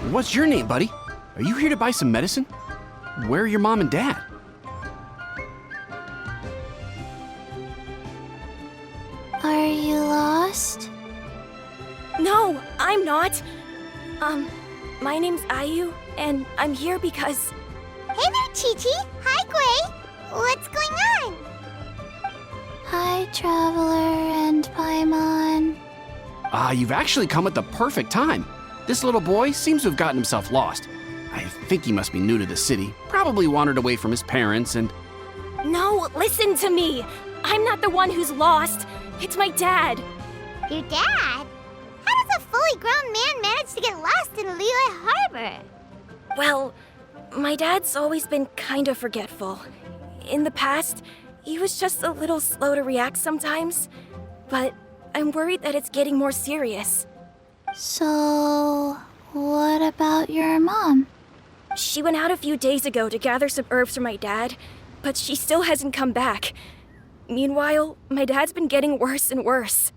What's your name, buddy? Are you here to buy some medicine? Where are your mom and dad? Are you lost? No, I'm not. My name's Ayu, and I'm here because... Hey there, Chi-Chi. Hi, Gui. What's going on? Hi, Traveler and Paimon. You've actually come at the perfect time. This little boy seems to have gotten himself lost. I think he must be new to the city, probably wandered away from his parents and... No, listen to me. I'm not the one who's lost. It's my dad. Your dad? How does a fully grown man manage to get lost in Liyue Harbor? Well, my dad's always been kind of forgetful. In the past, he was just a little slow to react sometimes. But I'm worried that it's getting more serious. So, what about your mom? She went out a few days ago to gather some herbs for my dad, but she still hasn't come back. Meanwhile, my dad's been getting worse and worse.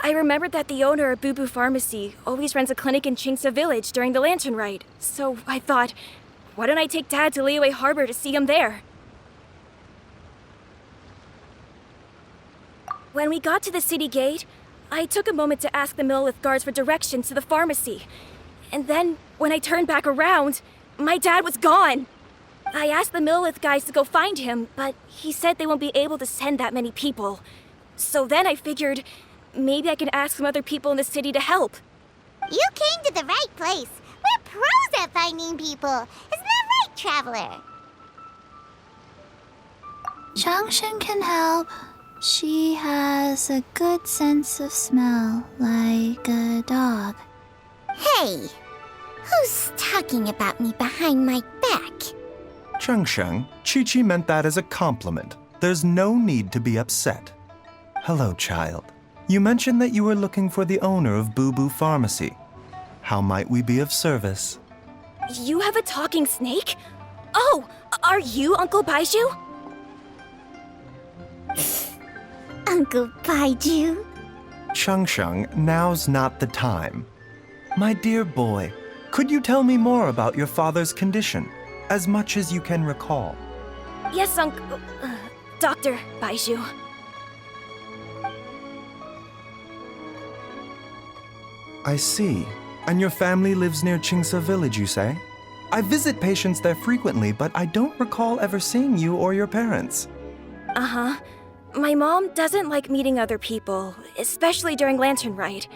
I remembered that the owner of Boo Boo Pharmacy always runs a clinic in Chingsa Village during the Lantern Rite, so I thought, why don't I take Dad to Liyue Harbor to see him there? When we got to the city gate, I took a moment to ask the Millelith guards for directions to the pharmacy. And then, when I turned back around, my dad was gone. I asked the Millelith guys to go find him, but he said they won't be able to send that many people. So then I figured, maybe I can ask some other people in the city to help. You came to the right place. We're pros at finding people. Isn't that right, Traveler? Changshen can help. She has a good sense of smell, like a dog. Hey, who's talking about me behind my back? Changsheng, Chi-Chi meant that as a compliment. There's no need to be upset. Hello, child. You mentioned that you were looking for the owner of Boo Boo Pharmacy. How might we be of service? You have a talking snake? Oh, are you Uncle Baiju? Uncle Baiju? Changsheng, now's not the time. My dear boy, could you tell me more about your father's condition, as much as you can recall? Yes, Uncle... Dr. Baiju. I see. And your family lives near Chingsa Village, you say? I visit patients there frequently, but I don't recall ever seeing you or your parents. Uh-huh. My mom doesn't like meeting other people, especially during Lantern Rite.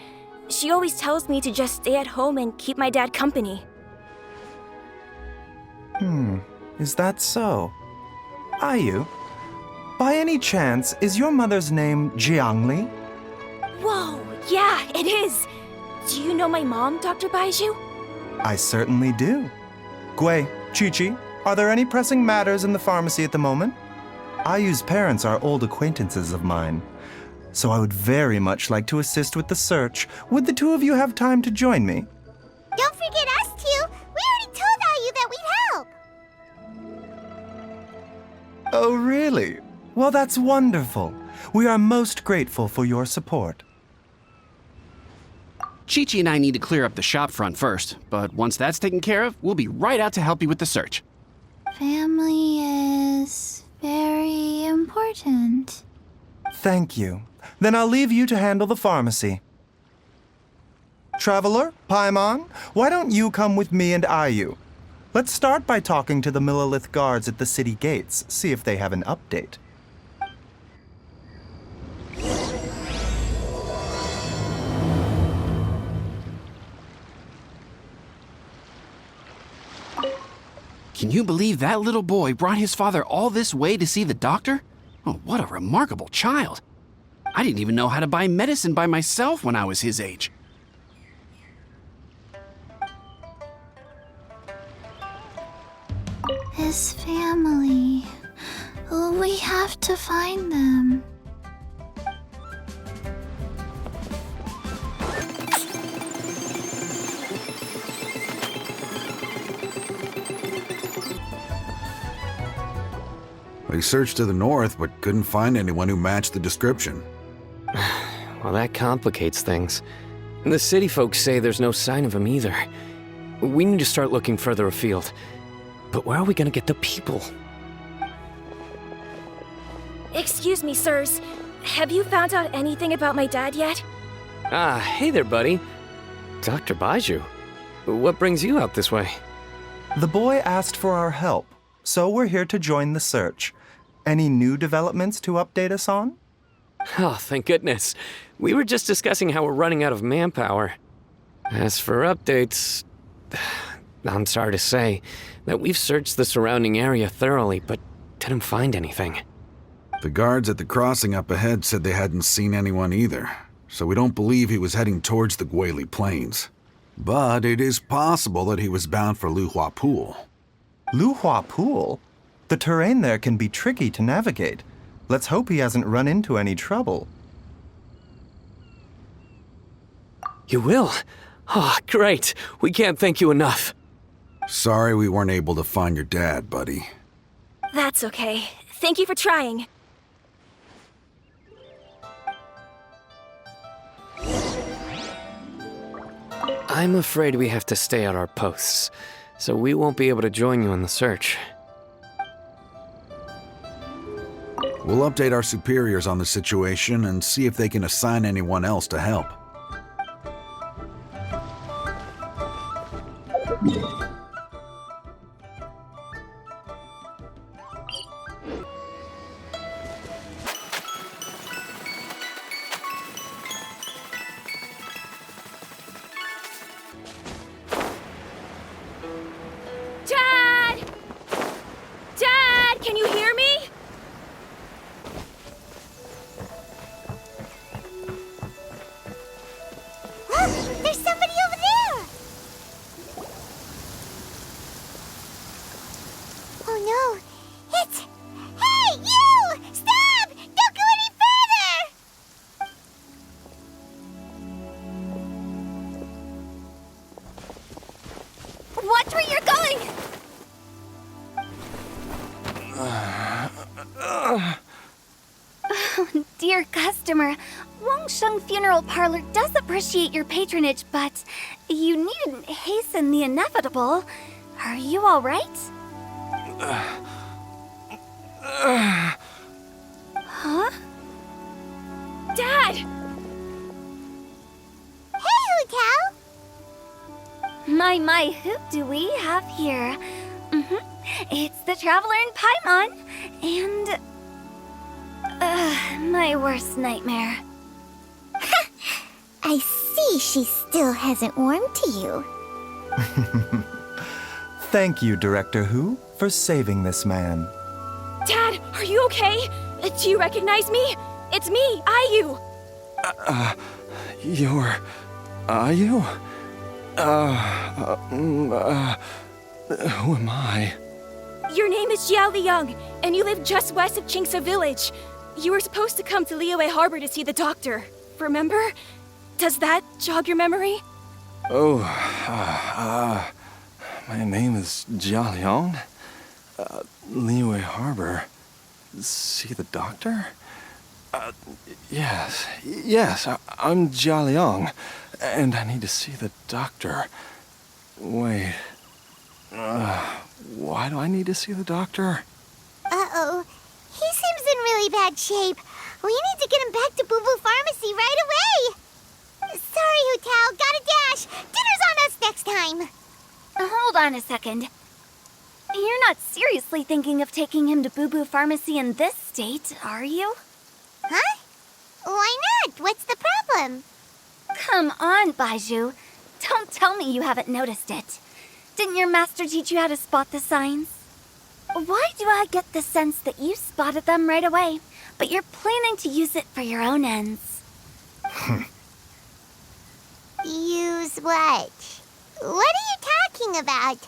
She always tells me to just stay at home and keep my dad company. Is that so? Ayu, by any chance, is your mother's name Jiangli? Whoa, yeah, it is! Do you know my mom, Dr. Baiju? I certainly do. Gui, Chi-Chi, are there any pressing matters in the pharmacy at the moment? Ayu's parents are old acquaintances of mine, so I would very much like to assist with the search. Would the two of you have time to join me? Don't forget us two. We already told Ayu that we'd help. Oh, really? Well, that's wonderful. We are most grateful for your support. Chi-Chi and I need to clear up the shop front first, but once that's taken care of, we'll be right out to help you with the search. Family is very important. Thank you. Then I'll leave you to handle the pharmacy. Traveler, Paimon, why don't you come with me and Ayu? Let's start by talking to the Millelith guards at the city gates, see if they have an update. Can you believe that little boy brought his father all this way to see the doctor? Oh, what a remarkable child. I didn't even know how to buy medicine by myself when I was his age. His family. We have to find them. They searched to the north, but couldn't find anyone who matched the description. Well, that complicates things. The city folks say there's no sign of him either. We need to start looking further afield. But where are we gonna get the people? Excuse me, sirs. Have you found out anything about my dad yet? Ah, hey there, buddy. Dr. Baiju. What brings you out this way? The boy asked for our help, so we're here to join the search. Any new developments to update us on? Oh, thank goodness. We were just discussing how we're running out of manpower. As for updates, I'm sorry to say that we've searched the surrounding area thoroughly, but didn't find anything. The guards at the crossing up ahead said they hadn't seen anyone either, so we don't believe he was heading towards the Guili Plains. But it is possible that he was bound for Luhua Pool. Luhua Pool? The terrain there can be tricky to navigate. Let's hope he hasn't run into any trouble. You will? Oh, great. We can't thank you enough. Sorry we weren't able to find your dad, buddy. That's okay. Thank you for trying. I'm afraid we have to stay at our posts, so we won't be able to join you in the search. We'll update our superiors on the situation and see if they can assign anyone else to help. Dad! Dad, can you hear me? There's somebody over there! Oh no! It's... Hey, you! Stop! Don't go any further! Watch where you're going! Dear customer, Wangsheng Funeral Parlor does appreciate your patronage, but you needn't hasten the inevitable. Are you all right? Huh? Dad! Hey, Hu Tao! My, who do we have here? It's the Traveler in Paimon, and... my worst nightmare. I see she still hasn't warmed to you. Thank you, Director Hu, for saving this man. Dad, are you okay? Do you recognize me? It's me, Ayu. You're... Ayu? Who am I? Your name is Jiao Liang, and you live just west of Qingse Village. You were supposed to come to Liyue Harbor to see the doctor. Remember? Does that jog your memory? Oh, my name is Jia Liang. Liyue Harbor. See the doctor? Yes, I'm Jia Liang, and I need to see the doctor. Wait, why do I need to see the doctor? Uh-oh. He seems in really bad shape. We need to get him back to Boo Boo Pharmacy right away. Sorry, Hu Tao. Gotta dash. Dinner's on us next time. Hold on a second. You're not seriously thinking of taking him to Boo Boo Pharmacy in this state, are you? Huh? Why not? What's the problem? Come on, Baiju. Don't tell me you haven't noticed it. Didn't your master teach you how to spot the signs? Why do I get the sense that you spotted them right away, but you're planning to use it for your own ends? Use what? What are you talking about?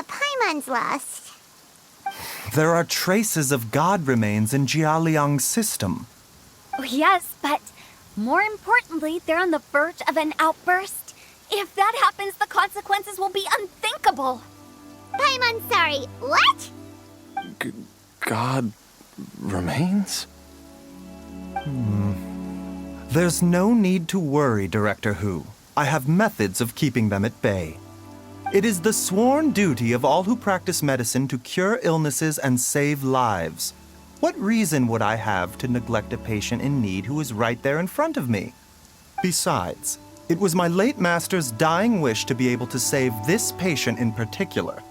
Paimon's lost. There are traces of god remains in Jia Liang's system. Yes, but more importantly, they're on the verge of an outburst. If that happens, the consequences will be unthinkable. Paimon, sorry, what? god remains? There's no need to worry, Director Who. I have methods of keeping them at bay. It is the sworn duty of all who practice medicine to cure illnesses and save lives. What reason would I have to neglect a patient in need who is right there in front of me? Besides, it was my late master's dying wish to be able to save this patient in particular.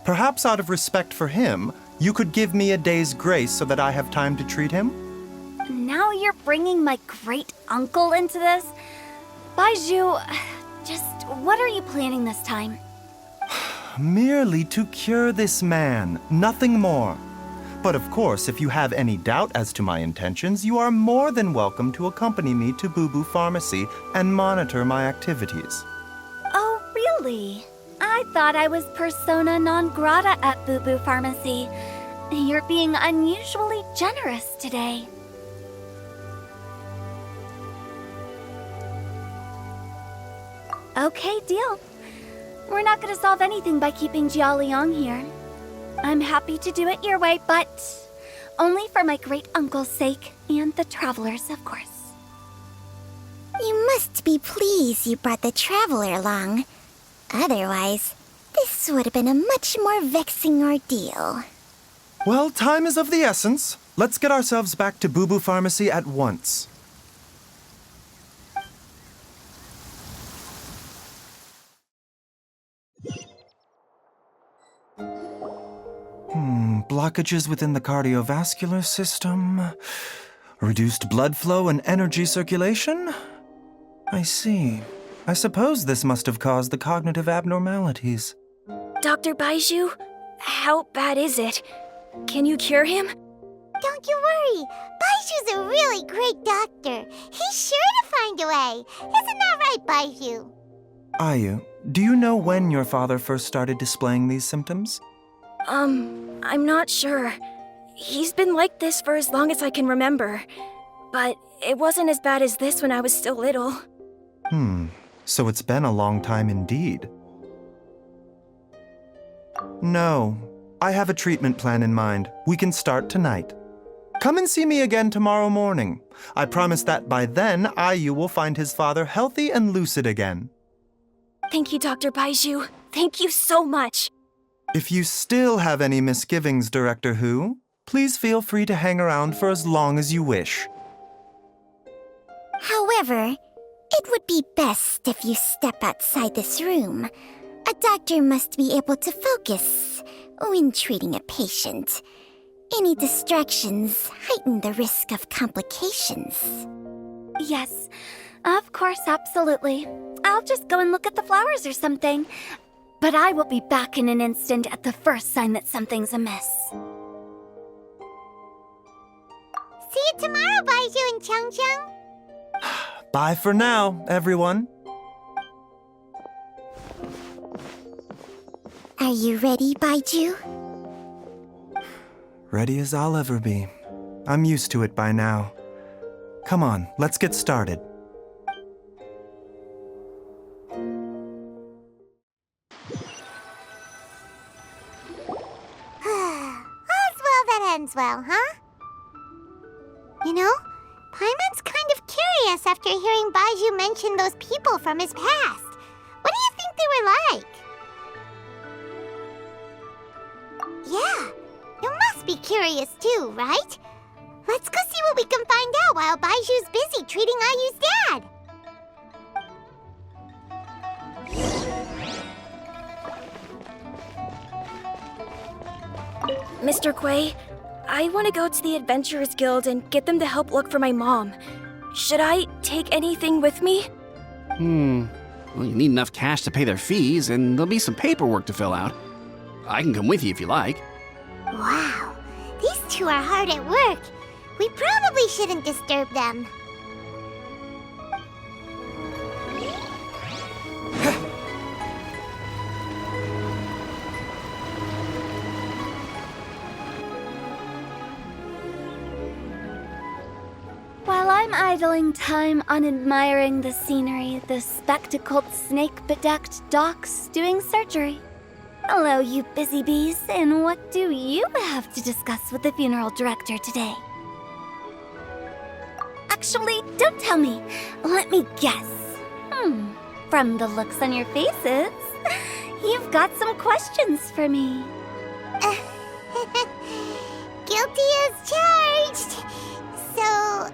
Perhaps out of respect for him, you could give me a day's grace so that I have time to treat him? Now you're bringing my great-uncle into this? Baizhu, just what are you planning this time? Merely to cure this man, nothing more. But of course, if you have any doubt as to my intentions, you are more than welcome to accompany me to Boo Boo Pharmacy and monitor my activities. Oh, really? I thought I was persona non grata at Boo Boo Pharmacy. You're being unusually generous today. Okay, deal. We're not gonna solve anything by keeping Jialiang here. I'm happy to do it your way, but only for my great-uncle's sake and the travelers, of course. You must be pleased you brought the traveler along. Otherwise, this would have been a much more vexing ordeal. Well, time is of the essence. Let's get ourselves back to Boo Boo Pharmacy at once. Blockages within the cardiovascular system, reduced blood flow and energy circulation? I see. I suppose this must have caused the cognitive abnormalities. Dr. Baizhu, how bad is it? Can you cure him? Don't you worry. Baiju's a really great doctor. He's sure to find a way. Isn't that right, Baizhu? Ayu, do you know when your father first started displaying these symptoms? I'm not sure. He's been like this for as long as I can remember. But it wasn't as bad as this when I was still little. So it's been a long time indeed. No, I have a treatment plan in mind. We can start tonight. Come and see me again tomorrow morning. I promise that by then, Ayu will find his father healthy and lucid again. Thank you, Dr. Baizhu. Thank you so much. If you still have any misgivings, Director Who, please feel free to hang around for as long as you wish. However, it would be best if you step outside this room. A doctor must be able to focus when treating a patient. Any distractions heighten the risk of complications. Yes, of course, absolutely. I'll just go and look at the flowers or something. But I will be back in an instant at the first sign that something's amiss. See you tomorrow, Baizhu and Changcheng. Bye for now, everyone. Are you ready, Baizhu? Ready as I'll ever be. I'm used to it by now. Come on, let's get started. Ends well, huh? You know, Paimon's kind of curious after hearing Baizhu mention those people from his past. What do you think they were like? Yeah, you must be curious too, right? Let's go see what we can find out while Baiju's busy treating Ayu's dad. Mr. Kuei, I want to go to the Adventurers Guild and get them to help look for my mom. Should I take anything with me? Well, you need enough cash to pay their fees, and there'll be some paperwork to fill out. I can come with you if you like. Wow, these two are hard at work. We probably shouldn't disturb them. While I'm idling time on admiring the scenery, the spectacled snake-bedecked docs doing surgery. Hello, you busy bees, and what do you have to discuss with the funeral director today? Actually, don't tell me. Let me guess. From the looks on your faces, you've got some questions for me. Guilty as charged. So,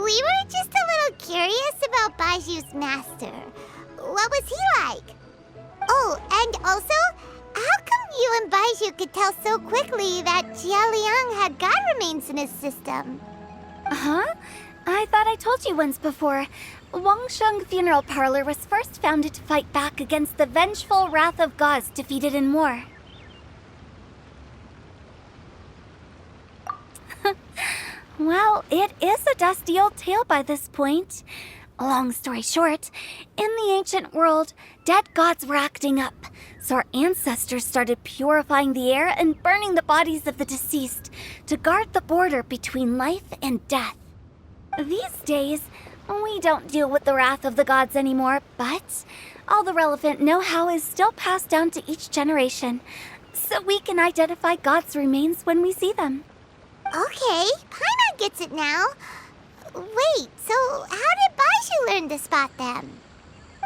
we were just a little curious about Baiju's master. What was he like? Oh, and also, how come you and Baiju could tell so quickly that Jia Liang had god remains in his system? Huh? I thought I told you once before. Wangsheng Funeral Parlor was first founded to fight back against the vengeful wrath of gods defeated in war. Well, it is a dusty old tale by this point. Long story short, in the ancient world, dead gods were acting up, so our ancestors started purifying the air and burning the bodies of the deceased to guard the border between life and death. These days, we don't deal with the wrath of the gods anymore, but all the relevant know-how is still passed down to each generation, so we can identify gods' remains when we see them. Okay, Paimon gets it now. Wait, so how did Baiju learn to spot them?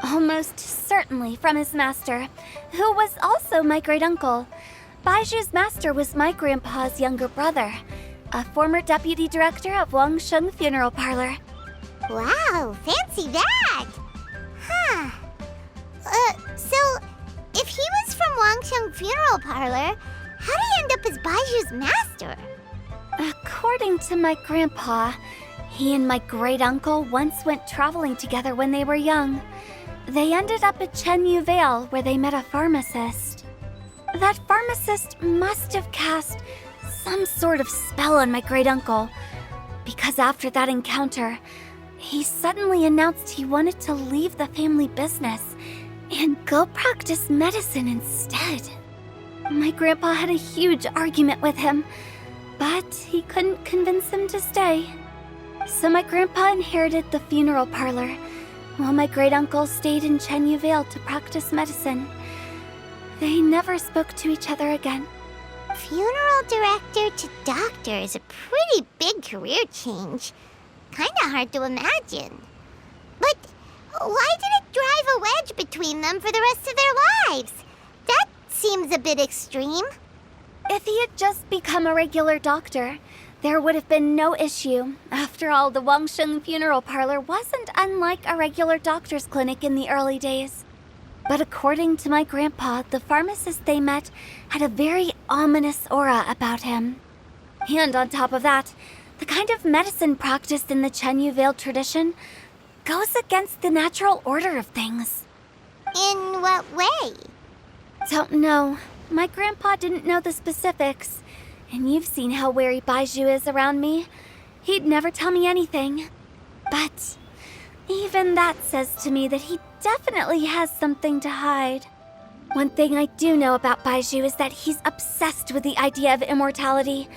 Almost certainly from his master, who was also my great-uncle. Baiju's master was my grandpa's younger brother, a former deputy director of Wangsheng Funeral Parlor. Wow, fancy that! Huh. So, if he was from Wangsheng Funeral Parlor, how did he end up as Baiju's master? According to my grandpa, he and my great-uncle once went traveling together when they were young. They ended up at Chenyu Vale, where they met a pharmacist. That pharmacist must have cast some sort of spell on my great-uncle, because after that encounter, he suddenly announced he wanted to leave the family business and go practice medicine instead. My grandpa had a huge argument with him, but he couldn't convince him to stay. So my grandpa inherited the funeral parlor, while my great-uncle stayed in Chenyu Vale to practice medicine. They never spoke to each other again. Funeral director to doctor is a pretty big career change. Kinda hard to imagine. But why did it drive a wedge between them for the rest of their lives? That seems a bit extreme. If he had just become a regular doctor, there would have been no issue. After all, the Wangsheng Funeral Parlor wasn't unlike a regular doctor's clinic in the early days. But according to my grandpa, the pharmacist they met had a very ominous aura about him. And on top of that, the kind of medicine practiced in the Chenyu Vale tradition goes against the natural order of things. In what way? Don't know. My grandpa didn't know the specifics. And you've seen how wary Baiju is around me. He'd never tell me anything. But even that says to me that he definitely has something to hide. One thing I do know about Baiju is that he's obsessed with the idea of immortality.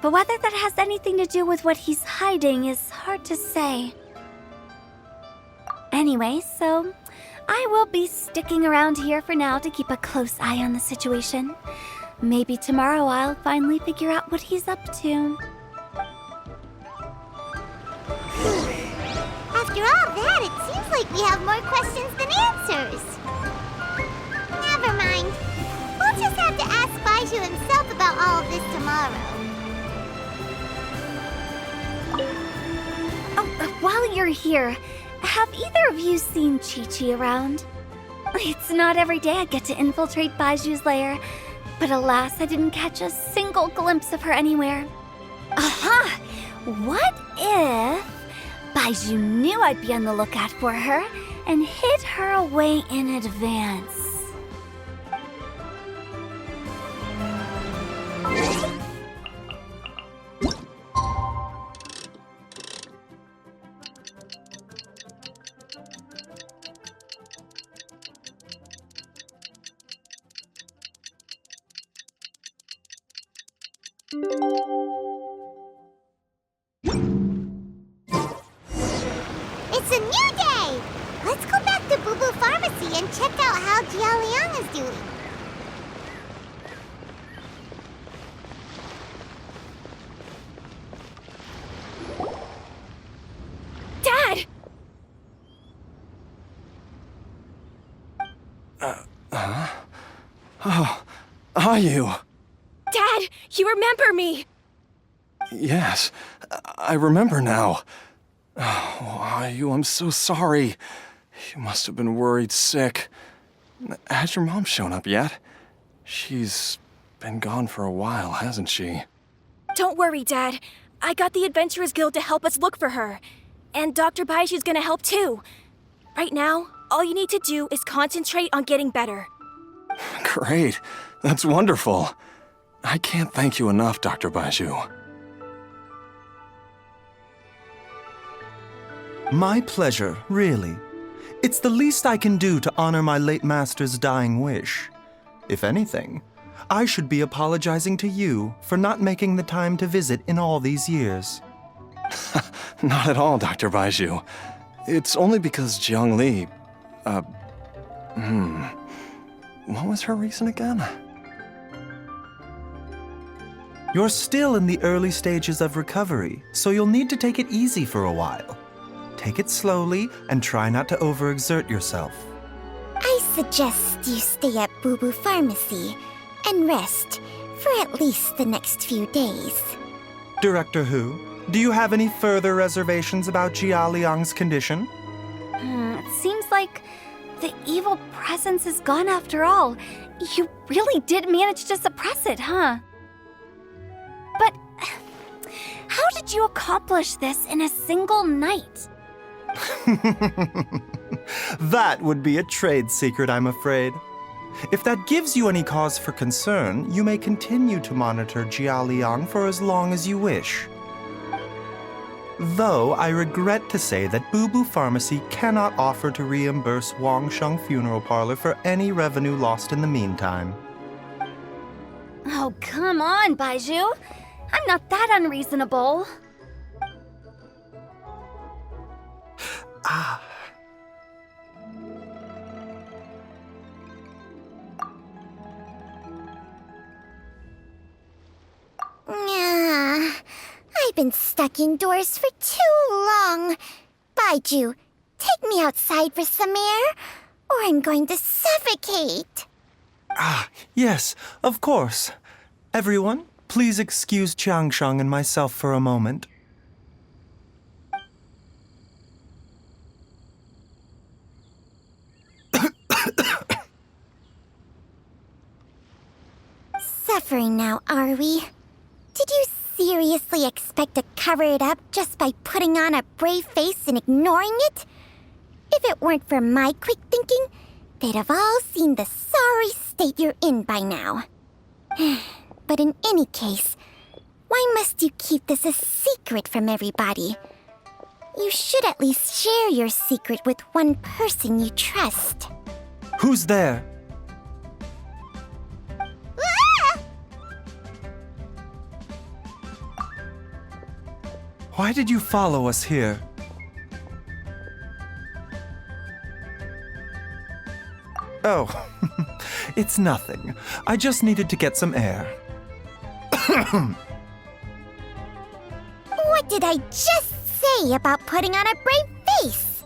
But whether that has anything to do with what he's hiding is hard to say. Anyway, so I will be sticking around here for now to keep a close eye on the situation. Maybe tomorrow I'll finally figure out what he's up to. After all that, it seems like we have more questions than answers. Never mind. We'll just have to ask Baiju himself about all of this tomorrow. Oh, while you're here, have either of you seen Qiqi around? It's not every day I get to infiltrate Baiju's lair, but alas, I didn't catch a single glimpse of her anywhere. Aha! What if Baiju knew I'd be on the lookout for her and hid her away in advance? It's a new day! Let's go back to Boo Boo Pharmacy and check out how Jia Liang is doing. Bayu! Dad, you remember me! Yes, I remember now. Oh, Bayu, I'm so sorry. You must have been worried sick. Has your mom shown up yet? She's been gone for a while, hasn't she? Don't worry, Dad. I got the Adventurers Guild to help us look for her. And Dr. Baiju's gonna help too. Right now, all you need to do is concentrate on getting better. Great. That's wonderful. I can't thank you enough, Dr. Baiju. My pleasure, really. It's the least I can do to honor my late master's dying wish. If anything, I should be apologizing to you for not making the time to visit in all these years. Not at all, Dr. Baiju. It's only because Jiang Li... What was her reason again? You're still in the early stages of recovery, so you'll need to take it easy for a while. Take it slowly and try not to overexert yourself. I suggest you stay at Boo Boo Pharmacy and rest for at least the next few days. Director Hu, do you have any further reservations about Jia Liang's condition? It seems like the evil presence is gone after all. You really did manage to suppress it, huh? But how did you accomplish this in a single night? That would be a trade secret, I'm afraid. If that gives you any cause for concern, you may continue to monitor Jia Liang for as long as you wish. Though I regret to say that Boo Boo Pharmacy cannot offer to reimburse Wang Sheng Funeral Parlor for any revenue lost in the meantime. Oh, come on, Baiju. I'm not that unreasonable. I've been stuck indoors for too long. Baiju, take me outside for some air, or I'm going to suffocate. Yes, of course. Everyone, please excuse Qiangsheng and myself for a moment. Suffering now, are we? Did you seriously expect to cover it up just by putting on a brave face and ignoring it? If it weren't for my quick thinking, they'd have all seen the sorry state you're in by now. But in any case, why must you keep this a secret from everybody? You should at least share your secret with one person you trust. Who's there? Why did you follow us here? Oh, it's nothing. I just needed to get some air. What did I just say about putting on a brave face?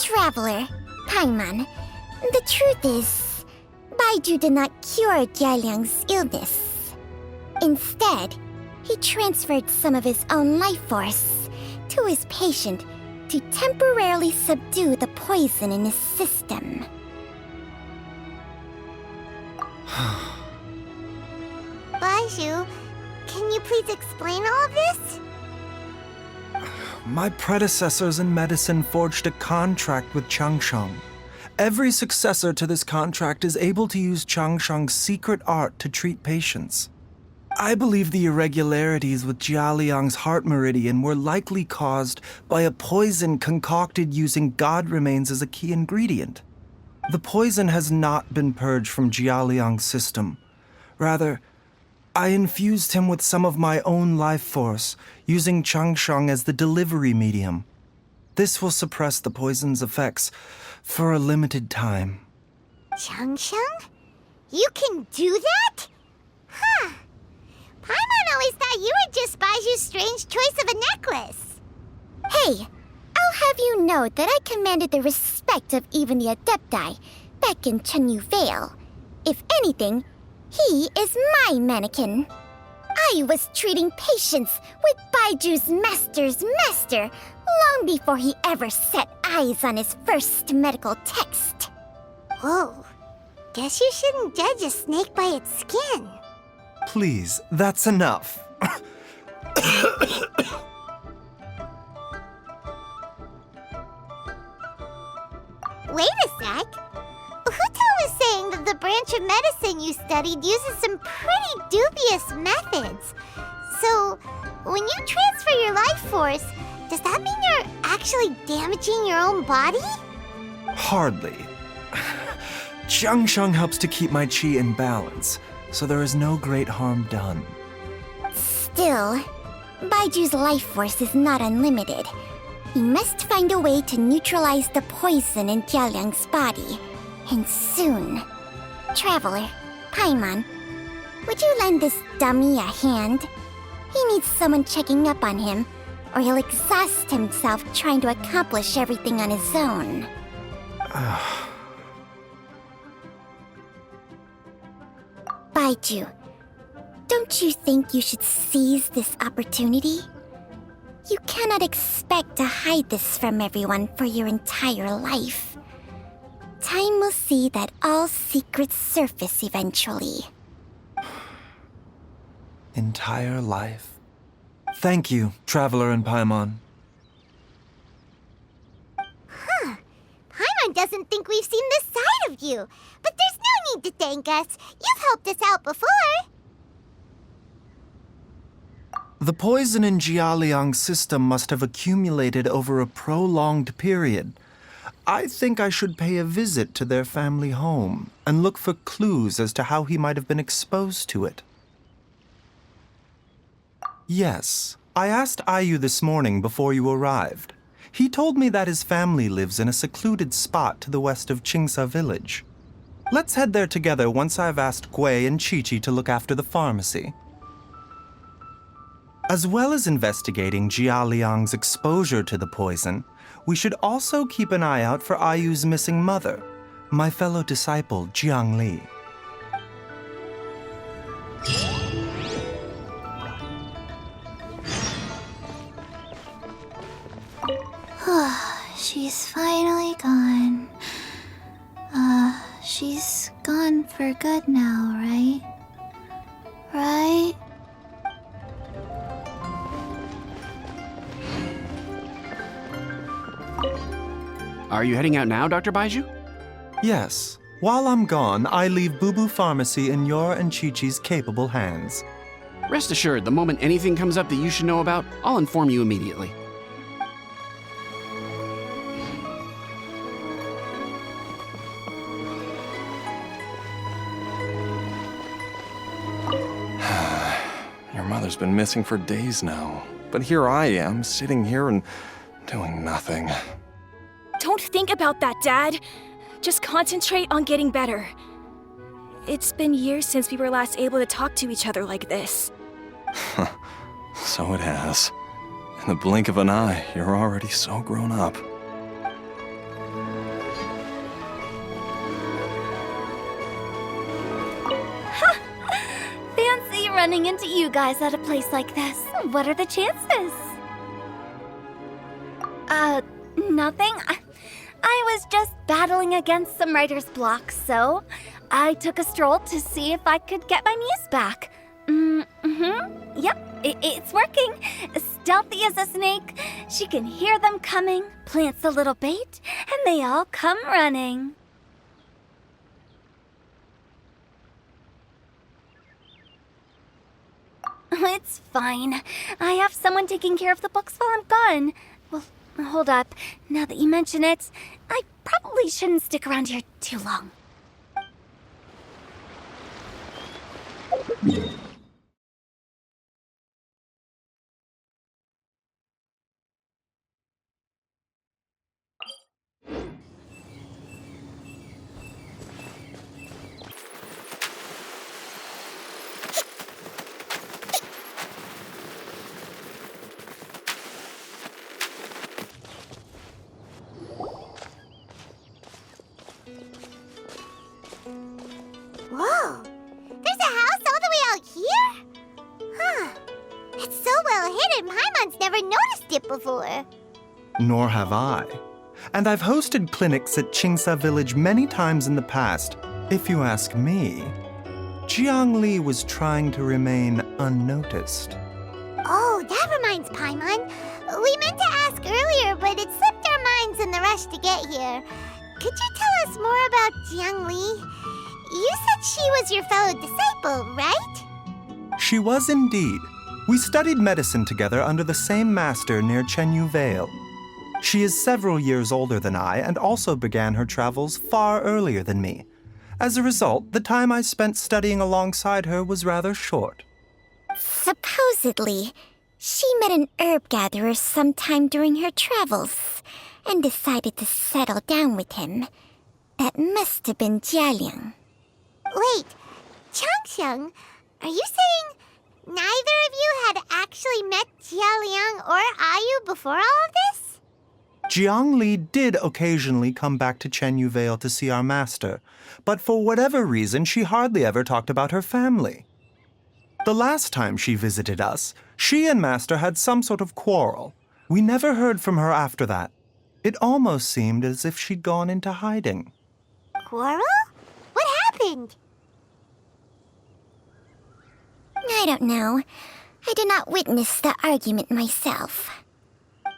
Traveler, Paimon, the truth is, Baiju did not cure Jialiang's illness. Instead, he transferred some of his own life force to his patient to temporarily subdue the poison in his system. Baiju, can you please explain all of this? My predecessors in medicine forged a contract with Changsheng. Every successor to this contract is able to use Changsheng's secret art to treat patients. I believe the irregularities with Jia Liang's heart meridian were likely caused by a poison concocted using god remains as a key ingredient. The poison has not been purged from Jia Liang's system. Rather, I infused him with some of my own life force, using Changsheng as the delivery medium. This will suppress the poison's effects for a limited time. Changsheng? You can do that? Huh. Paimon always thought you were just Baiju's strange choice of a necklace. Hey, I'll have you know that I commanded the respect of even the Adepti back in Chenyu Vale. If anything, he is my mannequin. I was treating patients with Baiju's master's master long before he ever set eyes on his first medical text. Whoa. Guess you shouldn't judge a snake by its skin. Please, that's enough. Wait a sec. Hutao was saying that the branch of medicine you studied uses some pretty dubious methods. So, when you transfer your life force, does that mean you're actually damaging your own body? Hardly. Jiangsheng helps to keep my chi in balance, so there is no great harm done. Still, Baiju's life force is not unlimited. He must find a way to neutralize the poison in Jialiang's body. And soon. Traveler, Paimon, would you lend this dummy a hand? He needs someone checking up on him, or he'll exhaust himself trying to accomplish everything on his own. Baiju, don't you think you should seize this opportunity? You cannot expect to hide this from everyone for your entire life. Time will see that all secrets surface eventually. Entire life. Thank you, Traveler and Paimon. Paimon doesn't think we've seen this side of you, but there's no need to thank us. You've helped us out before. The poison in Jialiang's system must have accumulated over a prolonged period. I think I should pay a visit to their family home and look for clues as to how he might have been exposed to it. Yes, I asked Ayu this morning before you arrived. He told me that his family lives in a secluded spot to the west of Qingsa village. Let's head there together once I've asked Gui and Qiqi to look after the pharmacy. As well as investigating Jia Liang's exposure to the poison, we should also keep an eye out for Ayu's missing mother, my fellow disciple Jiang Li. She's finally gone. She's gone for good now, right? Right? Are you heading out now, Dr. Baiju? Yes. While I'm gone, I leave Bubu Pharmacy in your and Qiqi's capable hands. Rest assured, the moment anything comes up that you should know about, I'll inform you immediately. Your mother's been missing for days now. But here I am, sitting here and doing nothing. Don't think about that, Dad. Just concentrate on getting better. It's been years since we were last able to talk to each other like this. So it has. In the blink of an eye, you're already so grown up. Fancy running into you guys at a place like this. What are the chances? Nothing. I was just battling against some writer's block, so I took a stroll to see if I could get my muse back. Yep, it's working. Stealthy as a snake, she can hear them coming, plants a little bait, and they all come running. It's fine. I have someone taking care of the books while I'm gone. Well, hold up. Now that you mention it, I probably shouldn't stick around here too long. never noticed it before. Nor have I. And I've hosted clinics at Qingsa Village many times in the past. If you ask me, Jiang Li was trying to remain unnoticed. Oh, that reminds Paimon. We meant to ask earlier, but it slipped our minds in the rush to get here. Could you tell us more about Jiang Li? You said she was your fellow disciple, right? She was indeed. We studied medicine together under the same master near Chenyu Vale. She is several years older than I and also began her travels far earlier than me. As a result, the time I spent studying alongside her was rather short. Supposedly, she met an herb gatherer sometime during her travels and decided to settle down with him. That must have been Jialiang. Wait, Changsheng, are you saying neither of you had actually met Jialiang or Ayu before all of this? Jiang Li did occasionally come back to Chenyu Vale to see our master, but for whatever reason, she hardly ever talked about her family. The last time she visited us, she and Master had some sort of quarrel. We never heard from her after that. It almost seemed as if she'd gone into hiding. Quarrel? What happened? I don't know. I did not witness the argument myself.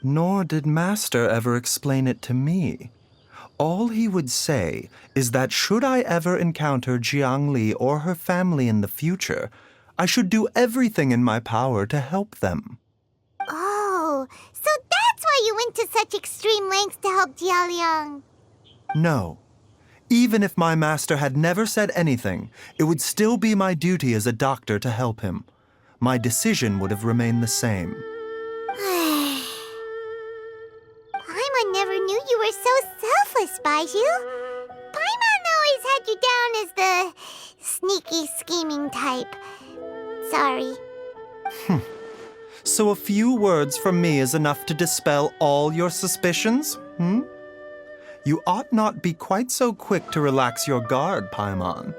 Nor did Master ever explain it to me. All he would say is that should I ever encounter Jiang Li or her family in the future, I should do everything in my power to help them. Oh, so that's why you went to such extreme lengths to help Jialiang. No. Even if my master had never said anything, it would still be my duty as a doctor to help him. My decision would have remained the same. Paimon never knew you were so selfless, Baiju. Paimon always had you down as the sneaky, scheming type. Sorry. So a few words from me is enough to dispel all your suspicions, You ought not be quite so quick to relax your guard, Paimon.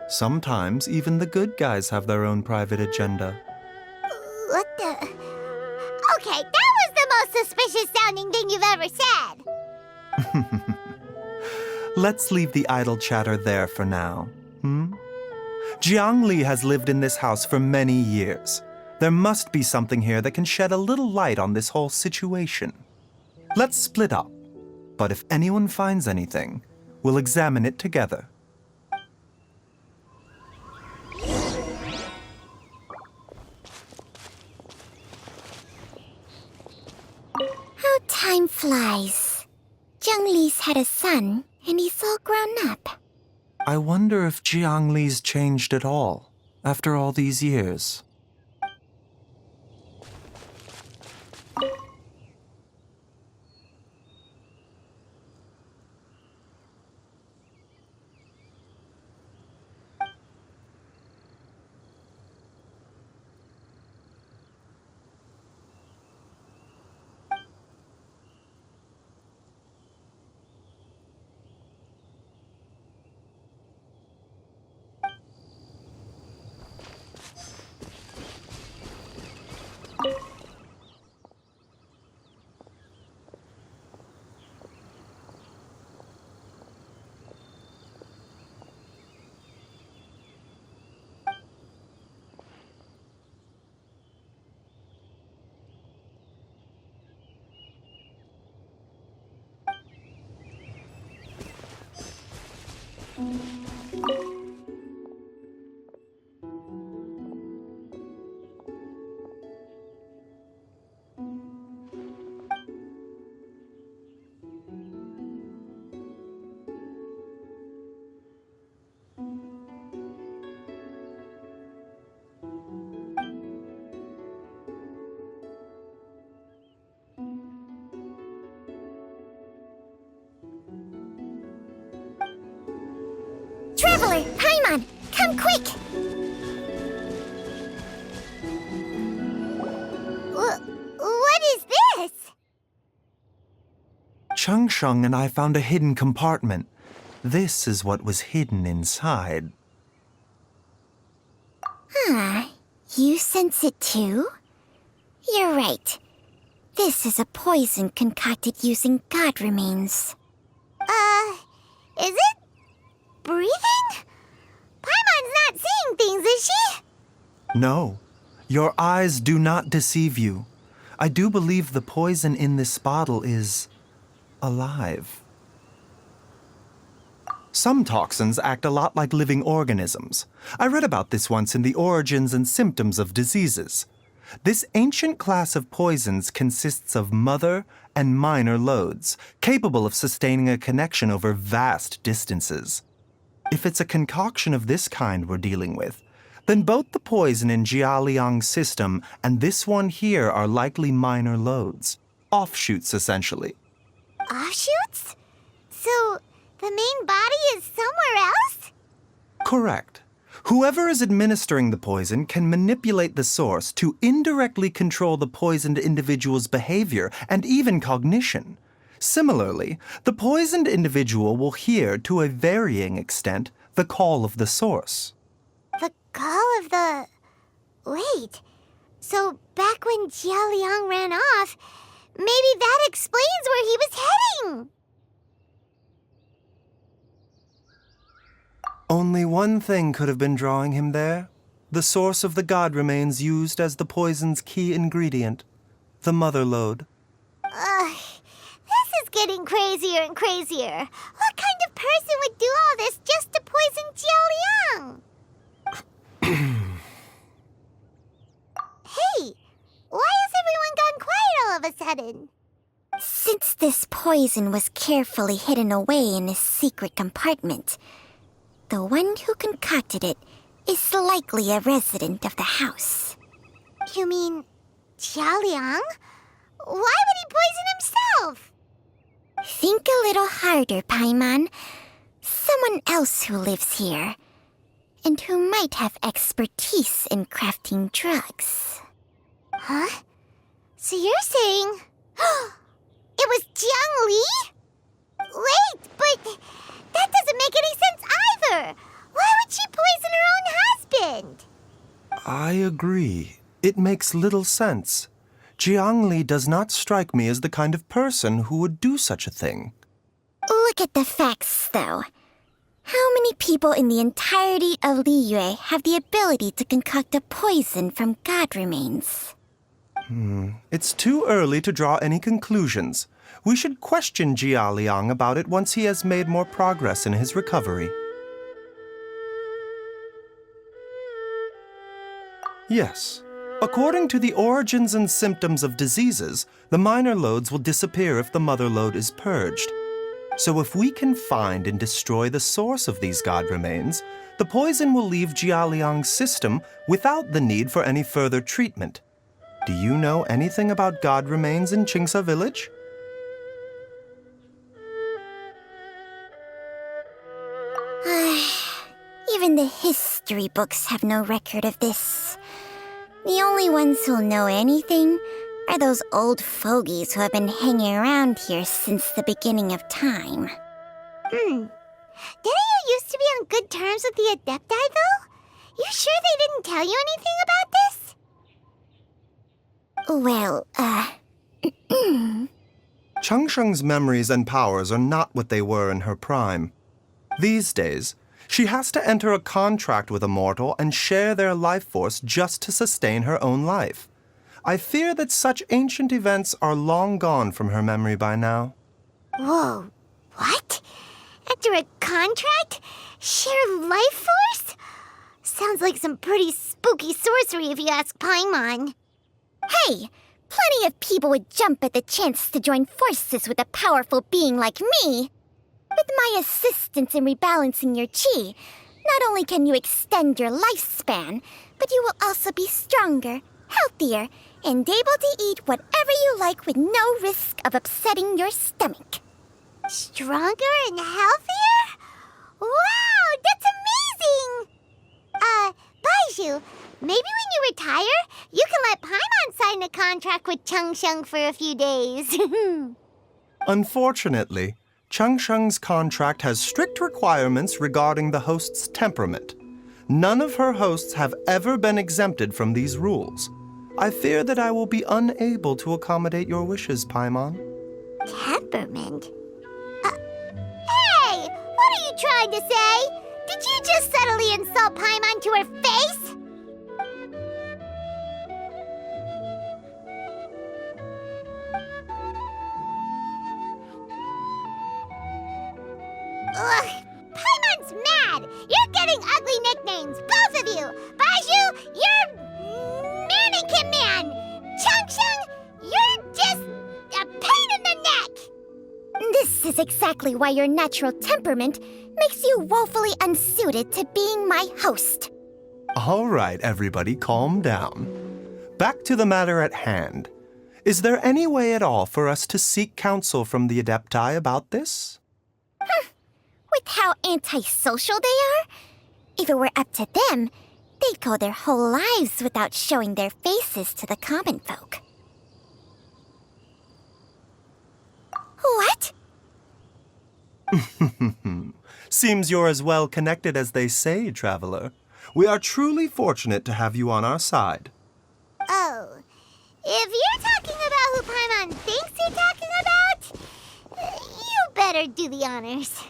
Sometimes even the good guys have their own private agenda. What the... Okay, that was the most suspicious sounding thing you've ever said. Let's leave the idle chatter there for now, Jiang Li has lived in this house for many years. There must be something here that can shed a little light on this whole situation. Let's split up. But if anyone finds anything, we'll examine it together. How time flies. Jiang Li's had a son, and he's all grown up. I wonder if Jiang Li's changed at all, after all these years. Traveler, Paimon, come quick! What is this? Changsheng and I found a hidden compartment. This is what was hidden inside. You sense it too? You're right. This is a poison concocted using god remains. Is it? Breathing? Paimon's not seeing things, is she? No, your eyes do not deceive you. I do believe the poison in this bottle is alive. Some toxins act a lot like living organisms. I read about this once in The Origins and Symptoms of Diseases. This ancient class of poisons consists of mother and minor loads, capable of sustaining a connection over vast distances. If it's a concoction of this kind we're dealing with, then both the poison in Jialiang's system and this one here are likely minor loads. Offshoots, essentially. Offshoots? So, the main body is somewhere else? Correct. Whoever is administering the poison can manipulate the source to indirectly control the poisoned individual's behavior and even cognition. Similarly, the poisoned individual will hear, to a varying extent, the call of the source. The call of the... Wait. So, back when Jialiang ran off, maybe that explains where he was heading! Only one thing could have been drawing him there. The source of the god remains used as the poison's key ingredient, the mother lode. This is getting crazier and crazier. What kind of person would do all this just to poison Jialiang? Hey, why has everyone gone quiet all of a sudden? Since this poison was carefully hidden away in a secret compartment, the one who concocted it is likely a resident of the house. You mean Jialiang? Why would he poison himself? Think a little harder, Paimon. Someone else who lives here, and who might have expertise in crafting drugs. Huh? So you're saying... it was Jiang Li? Wait, but that doesn't make any sense either! Why would she poison her own husband? I agree. It makes little sense. Jiang Li does not strike me as the kind of person who would do such a thing. Look at the facts, though. How many people in the entirety of Liyue have the ability to concoct a poison from god remains? It's too early to draw any conclusions. We should question Jialiang about it once he has made more progress in his recovery. Yes. According to the origins and symptoms of diseases, the minor loads will disappear if the mother lode is purged. So if we can find and destroy the source of these god remains, the poison will leave Jialiang's system without the need for any further treatment. Do you know anything about god remains in Qingce village? Even the history books have no record of this. The only ones who'll know anything are those old fogies who have been hanging around here since the beginning of time. Didn't you used to be on good terms with the Adepti, though? You sure they didn't tell you anything about this? Well, Changsheng's memories and powers are not what they were in her prime. These days, she has to enter a contract with a mortal and share their life force just to sustain her own life. I fear that such ancient events are long gone from her memory by now. Whoa, what? Enter a contract? Share life force? Sounds like some pretty spooky sorcery if you ask Paimon. Hey, plenty of people would jump at the chance to join forces with a powerful being like me. With my assistance in rebalancing your chi, not only can you extend your lifespan, but you will also be stronger, healthier, and able to eat whatever you like with no risk of upsetting your stomach. Stronger and healthier? Wow, that's amazing! Baizhu, maybe when you retire, you can let Paimon sign a contract with Changsheng for a few days. Unfortunately, Changsheng's contract has strict requirements regarding the host's temperament. None of her hosts have ever been exempted from these rules. I fear that I will be unable to accommodate your wishes, Paimon. Temperament? Hey! What are you trying to say? Did you just subtly insult Paimon to her face? Ugh! Paimon's mad! You're getting ugly nicknames, both of you! Baizhu, you're Mannequin Man! Chung, you're just a pain in the neck! This is exactly why your natural temperament makes you woefully unsuited to being my host. All right, everybody, calm down. Back to the matter at hand. Is there any way at all for us to seek counsel from the Adepti about this? With how antisocial they are, if it were up to them, they'd go their whole lives without showing their faces to the common folk. What? Seems you're as well connected as they say, Traveler. We are truly fortunate to have you on our side. Oh, if you're talking about who Paimon thinks you're talking about, you better do the honors.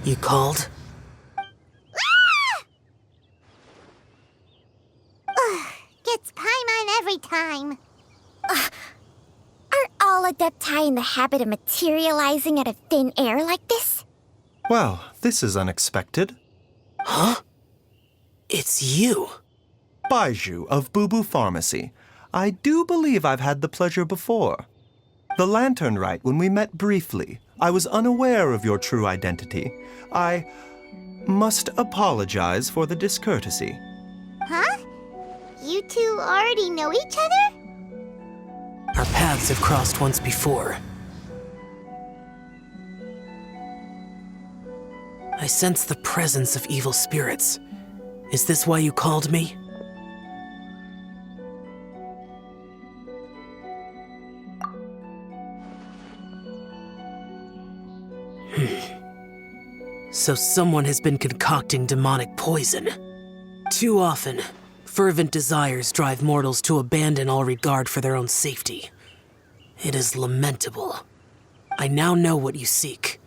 You called? Gets Paimon every time. Aren't all Adepti in the habit of materializing out of thin air like this? Well, this is unexpected. Huh? It's you. Baizhu of Bubu Pharmacy. I do believe I've had the pleasure before. The Lantern Rite, when we met briefly, I was unaware of your true identity. I must apologize for the discourtesy. Huh? You two already know each other? Our paths have crossed once before. I sense the presence of evil spirits. Is this why you called me? So someone has been concocting demonic poison. Too often, fervent desires drive mortals to abandon all regard for their own safety. It is lamentable. I now know what you seek.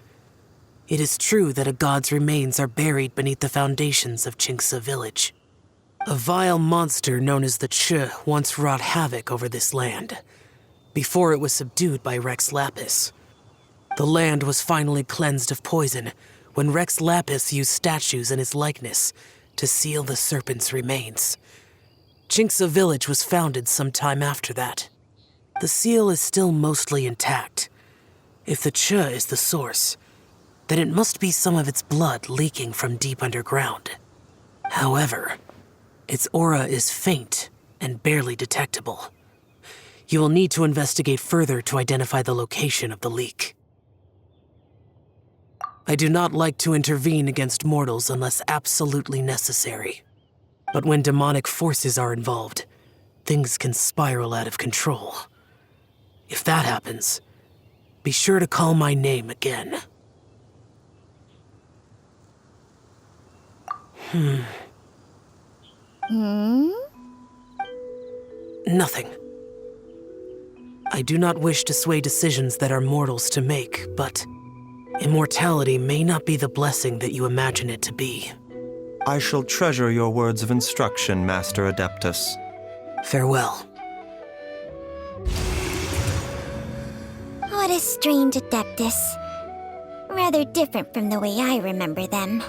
It is true that a god's remains are buried beneath the foundations of Qingce village. A vile monster known as the Che once wrought havoc over this land, before it was subdued by Rex Lapis. The land was finally cleansed of poison when Rex Lapis used statues in his likeness to seal the serpent's remains. Qingce village was founded some time after that. The seal is still mostly intact. If the Che is the source, then it must be some of its blood leaking from deep underground. However, its aura is faint and barely detectable. You will need to investigate further to identify the location of the leak. I do not like to intervene against mortals unless absolutely necessary. But when demonic forces are involved, things can spiral out of control. If that happens, be sure to call my name again. Nothing. I do not wish to sway decisions that are mortals to make, but immortality may not be the blessing that you imagine it to be. I shall treasure your words of instruction, Master Adeptus. Farewell. What a strange Adeptus. Rather different from the way I remember them.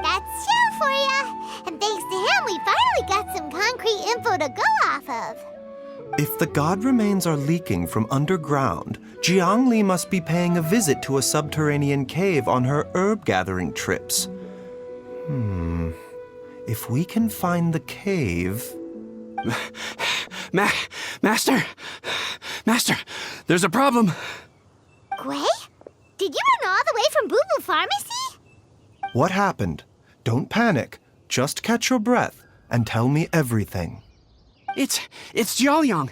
That's Xiao for ya! And thanks to him, we finally got some concrete info to go off of. If the god remains are leaking from underground, Jiangli must be paying a visit to a subterranean cave on her herb-gathering trips. If we can find the cave... Master! Master, there's a problem. Gwei? Did you run all the way from Bubu Pharmacy? What happened? Don't panic. Just catch your breath and tell me everything. It's Jiaoliang.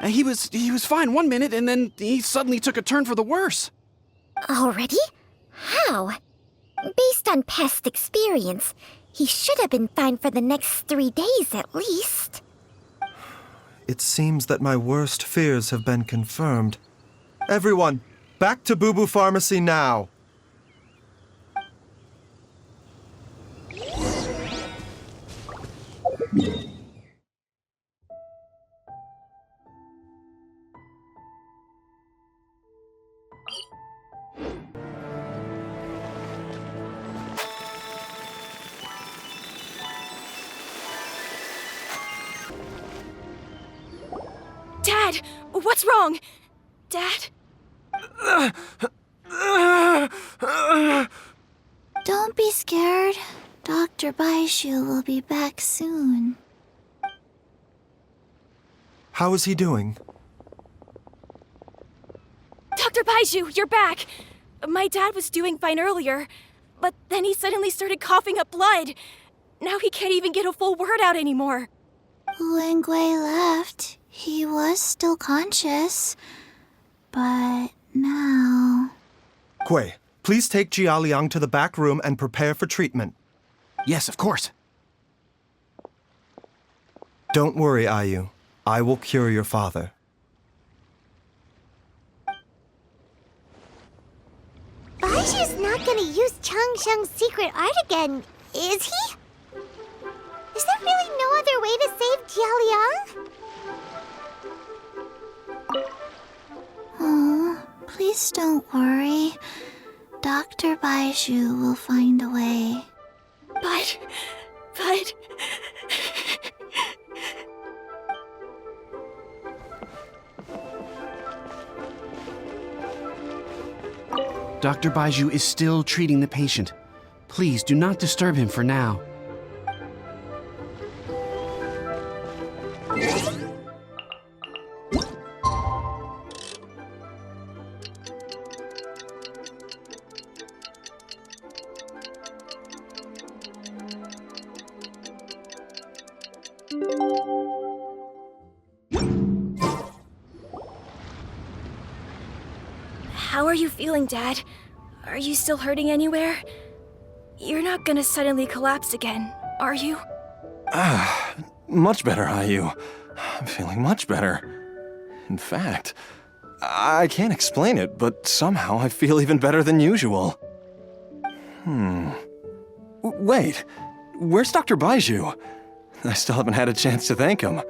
He was fine one minute, and then he suddenly took a turn for the worse. Already? How? Based on past experience, he should have been fine for the next 3 days at least. It seems that my worst fears have been confirmed. Everyone, back to Boo Boo Pharmacy now! Dad, what's wrong? Dad? Don't be scared. Dr. Baishu will be back soon. How is he doing? Dr. Baiju, you're back! My dad was doing fine earlier, but then he suddenly started coughing up blood. Now he can't even get a full word out anymore. When Gui left, he was still conscious. But now... Gui, please take Jialiang to the back room and prepare for treatment. Yes, of course. Don't worry, Ayu. I will cure your father. Baiju's not gonna use Changsheng's secret art again, is he? Is there really no other way to save Jialiang? Oh, please don't worry. Dr. Baishu will find a way. But... Dr. Baiju is still treating the patient. Please do not disturb him for now. How are you feeling, Dad? Are you still hurting anywhere? You're not gonna suddenly collapse again, are you? Much better, Ayu. I'm feeling much better. In fact, I can't explain it, but somehow I feel even better than usual. Wait, where's Dr. Baiju? I still haven't had a chance to thank him.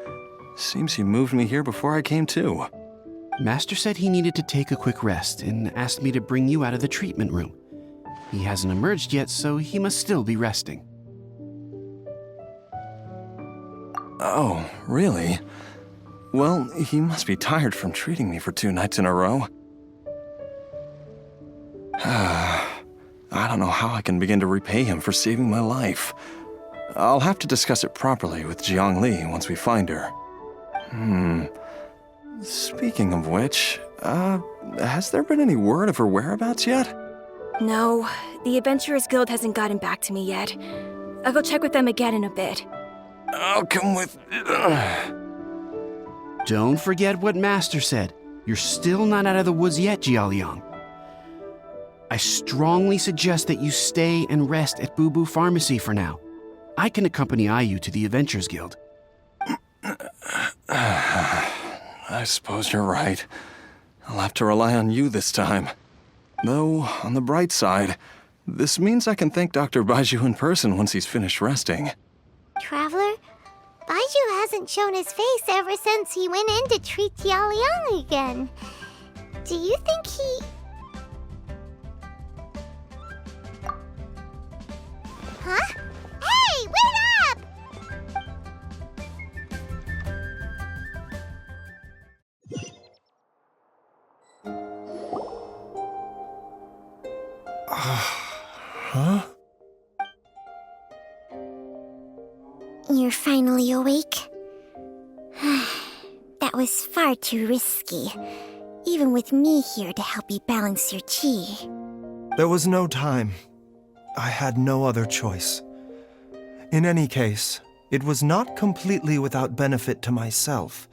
Seems he moved me here before I came to. Master said he needed to take a quick rest and asked me to bring you out of the treatment room. He hasn't emerged yet, so he must still be resting. Oh, really? Well, he must be tired from treating me for 2 nights in a row. I don't know how I can begin to repay him for saving my life. I'll have to discuss it properly with Jiang Li once we find her. Speaking of which, has there been any word of her whereabouts yet? No, the Adventurers Guild hasn't gotten back to me yet. I'll go check with them again in a bit. I'll come with... Don't forget what Master said. You're still not out of the woods yet, Jialiang. I strongly suggest that you stay and rest at Boo Boo Pharmacy for now. I can accompany Ayu to the Adventurers Guild. I suppose you're right. I'll have to rely on you this time. Though, on the bright side, this means I can thank Dr. Baiju in person once he's finished resting. Traveler, Baiju hasn't shown his face ever since he went in to treat Jialiang again. Do you think he... Huh? Hey, wait up! Huh? You're finally awake? That was far too risky, even with me here to help you balance your chi. There was no time. I had no other choice. In any case, it was not completely without benefit to myself.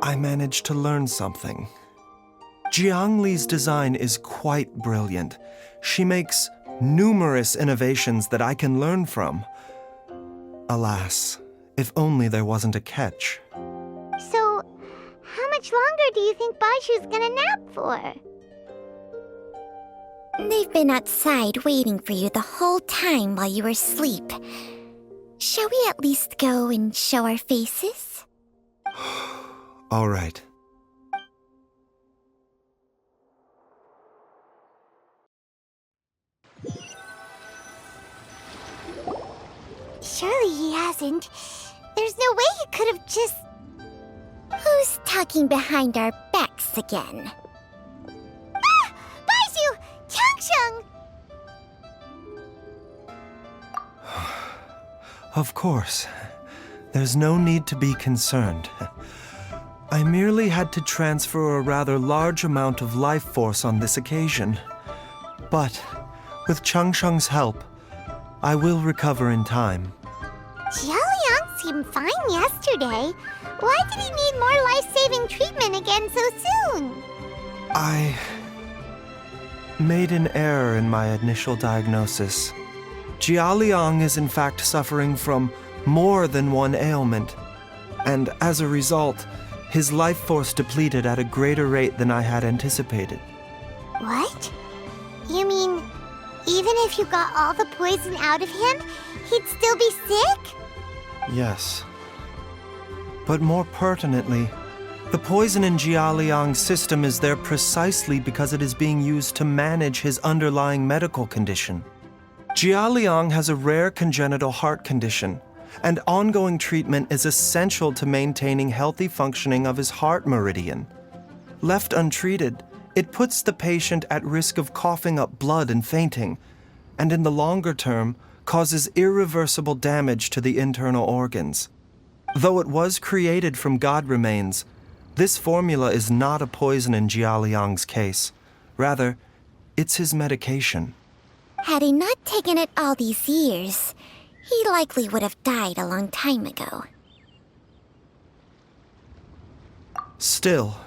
I managed to learn something. Jiang Li's design is quite brilliant. She makes numerous innovations that I can learn from. Alas, if only there wasn't a catch. So, how much longer do you think Baishu's gonna nap for? They've been outside waiting for you the whole time while you were asleep. Shall we at least go and show our faces? All right. Surely he hasn't. There's no way he could have just... Who's talking behind our backs again? Ah! Baishu! Changsheng! Of course. There's no need to be concerned. I merely had to transfer a rather large amount of life force on this occasion. But, with Changsheng's help, I will recover in time. Jialiang seemed fine yesterday. Why did he need more life-saving treatment again so soon? I made an error in my initial diagnosis. Jialiang is in fact suffering from more than one ailment, and as a result, his life force depleted at a greater rate than I had anticipated. What? You mean, even if you got all the poison out of him, he'd still be sick? Yes. But more pertinently, the poison in Jialiang's system is there precisely because it is being used to manage his underlying medical condition. Jialiang has a rare congenital heart condition, and ongoing treatment is essential to maintaining healthy functioning of his heart meridian. Left untreated, it puts the patient at risk of coughing up blood and fainting, and in the longer term, causes irreversible damage to the internal organs. Though it was created from God remains, this formula is not a poison in Jialiang's case. Rather, it's his medication. Had he not taken it all these years, he likely would have died a long time ago. Still,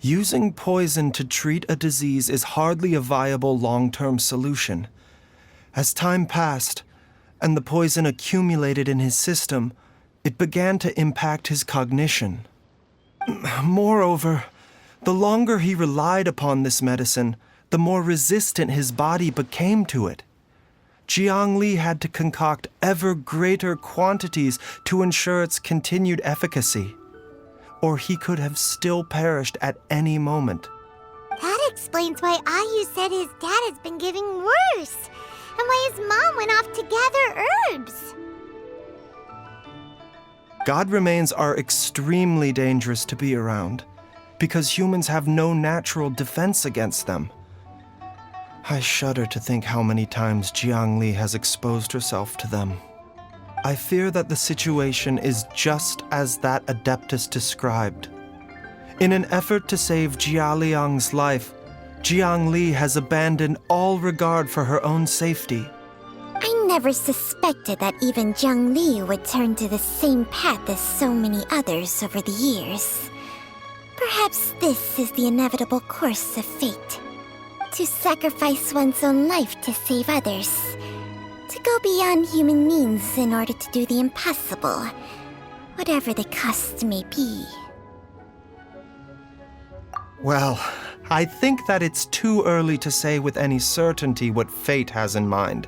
using poison to treat a disease is hardly a viable long-term solution. As time passed, and the poison accumulated in his system, it began to impact his cognition. Moreover, the longer he relied upon this medicine, the more resistant his body became to it. Jiang Li had to concoct ever greater quantities to ensure its continued efficacy, or he could have still perished at any moment. That explains why Ayu said his dad has been getting worse, and why his mom went off to gather herbs. God remains are extremely dangerous to be around, because humans have no natural defense against them. I shudder to think how many times Jiang Li has exposed herself to them. I fear that the situation is just as that Adeptus described. In an effort to save Jialiang's life, Jiang Li has abandoned all regard for her own safety. I never suspected that even Jiang Li would turn to the same path as so many others over the years. Perhaps this is the inevitable course of fate. To sacrifice one's own life to save others. To go beyond human means in order to do the impossible, whatever the cost may be. Well, I think that it's too early to say with any certainty what fate has in mind.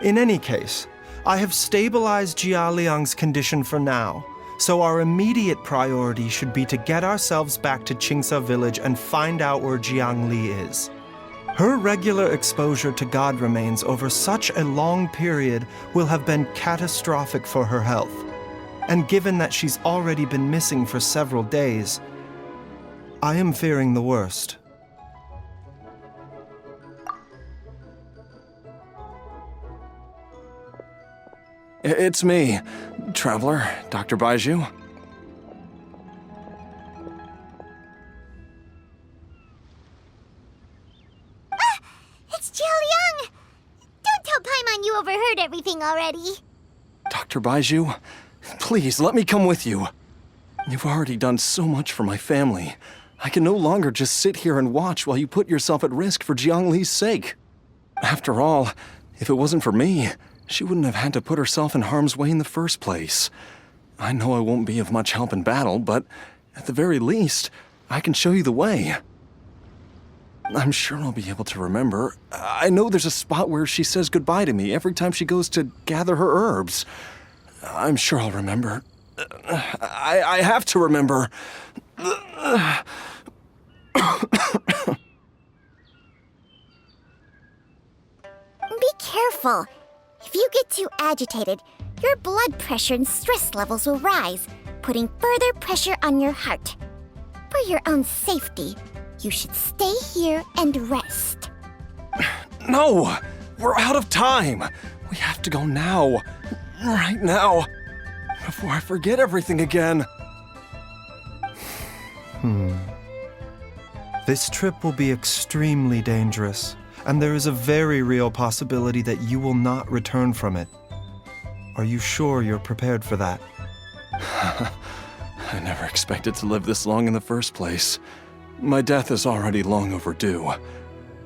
In any case, I have stabilized Jialiang's condition for now, so our immediate priority should be to get ourselves back to Qingce village and find out where Jiang Li is. Her regular exposure to God remains over such a long period will have been catastrophic for her health. And given that she's already been missing for several days, I am fearing the worst. It's me, Traveler, Dr. Baizhu. It's Jialiang! Don't tell Paimon you overheard everything already. Dr. Baizhu, please let me come with you. You've already done so much for my family. I can no longer just sit here and watch while you put yourself at risk for Jiangli's sake. After all, if it wasn't for me, she wouldn't have had to put herself in harm's way in the first place. I know I won't be of much help in battle, but at the very least, I can show you the way. I'm sure I'll be able to remember. I know there's a spot where she says goodbye to me every time she goes to gather her herbs. I'm sure I'll remember. I have to remember. Be careful. If you get too agitated, your blood pressure and stress levels will rise, putting further pressure on your heart. For your own safety, you should stay here and rest. No! We're out of time! We have to go now. Right now. Before I forget everything again. This trip will be extremely dangerous, and there is a very real possibility that you will not return from it. Are you sure you're prepared for that? I never expected to live this long in the first place. My death is already long overdue.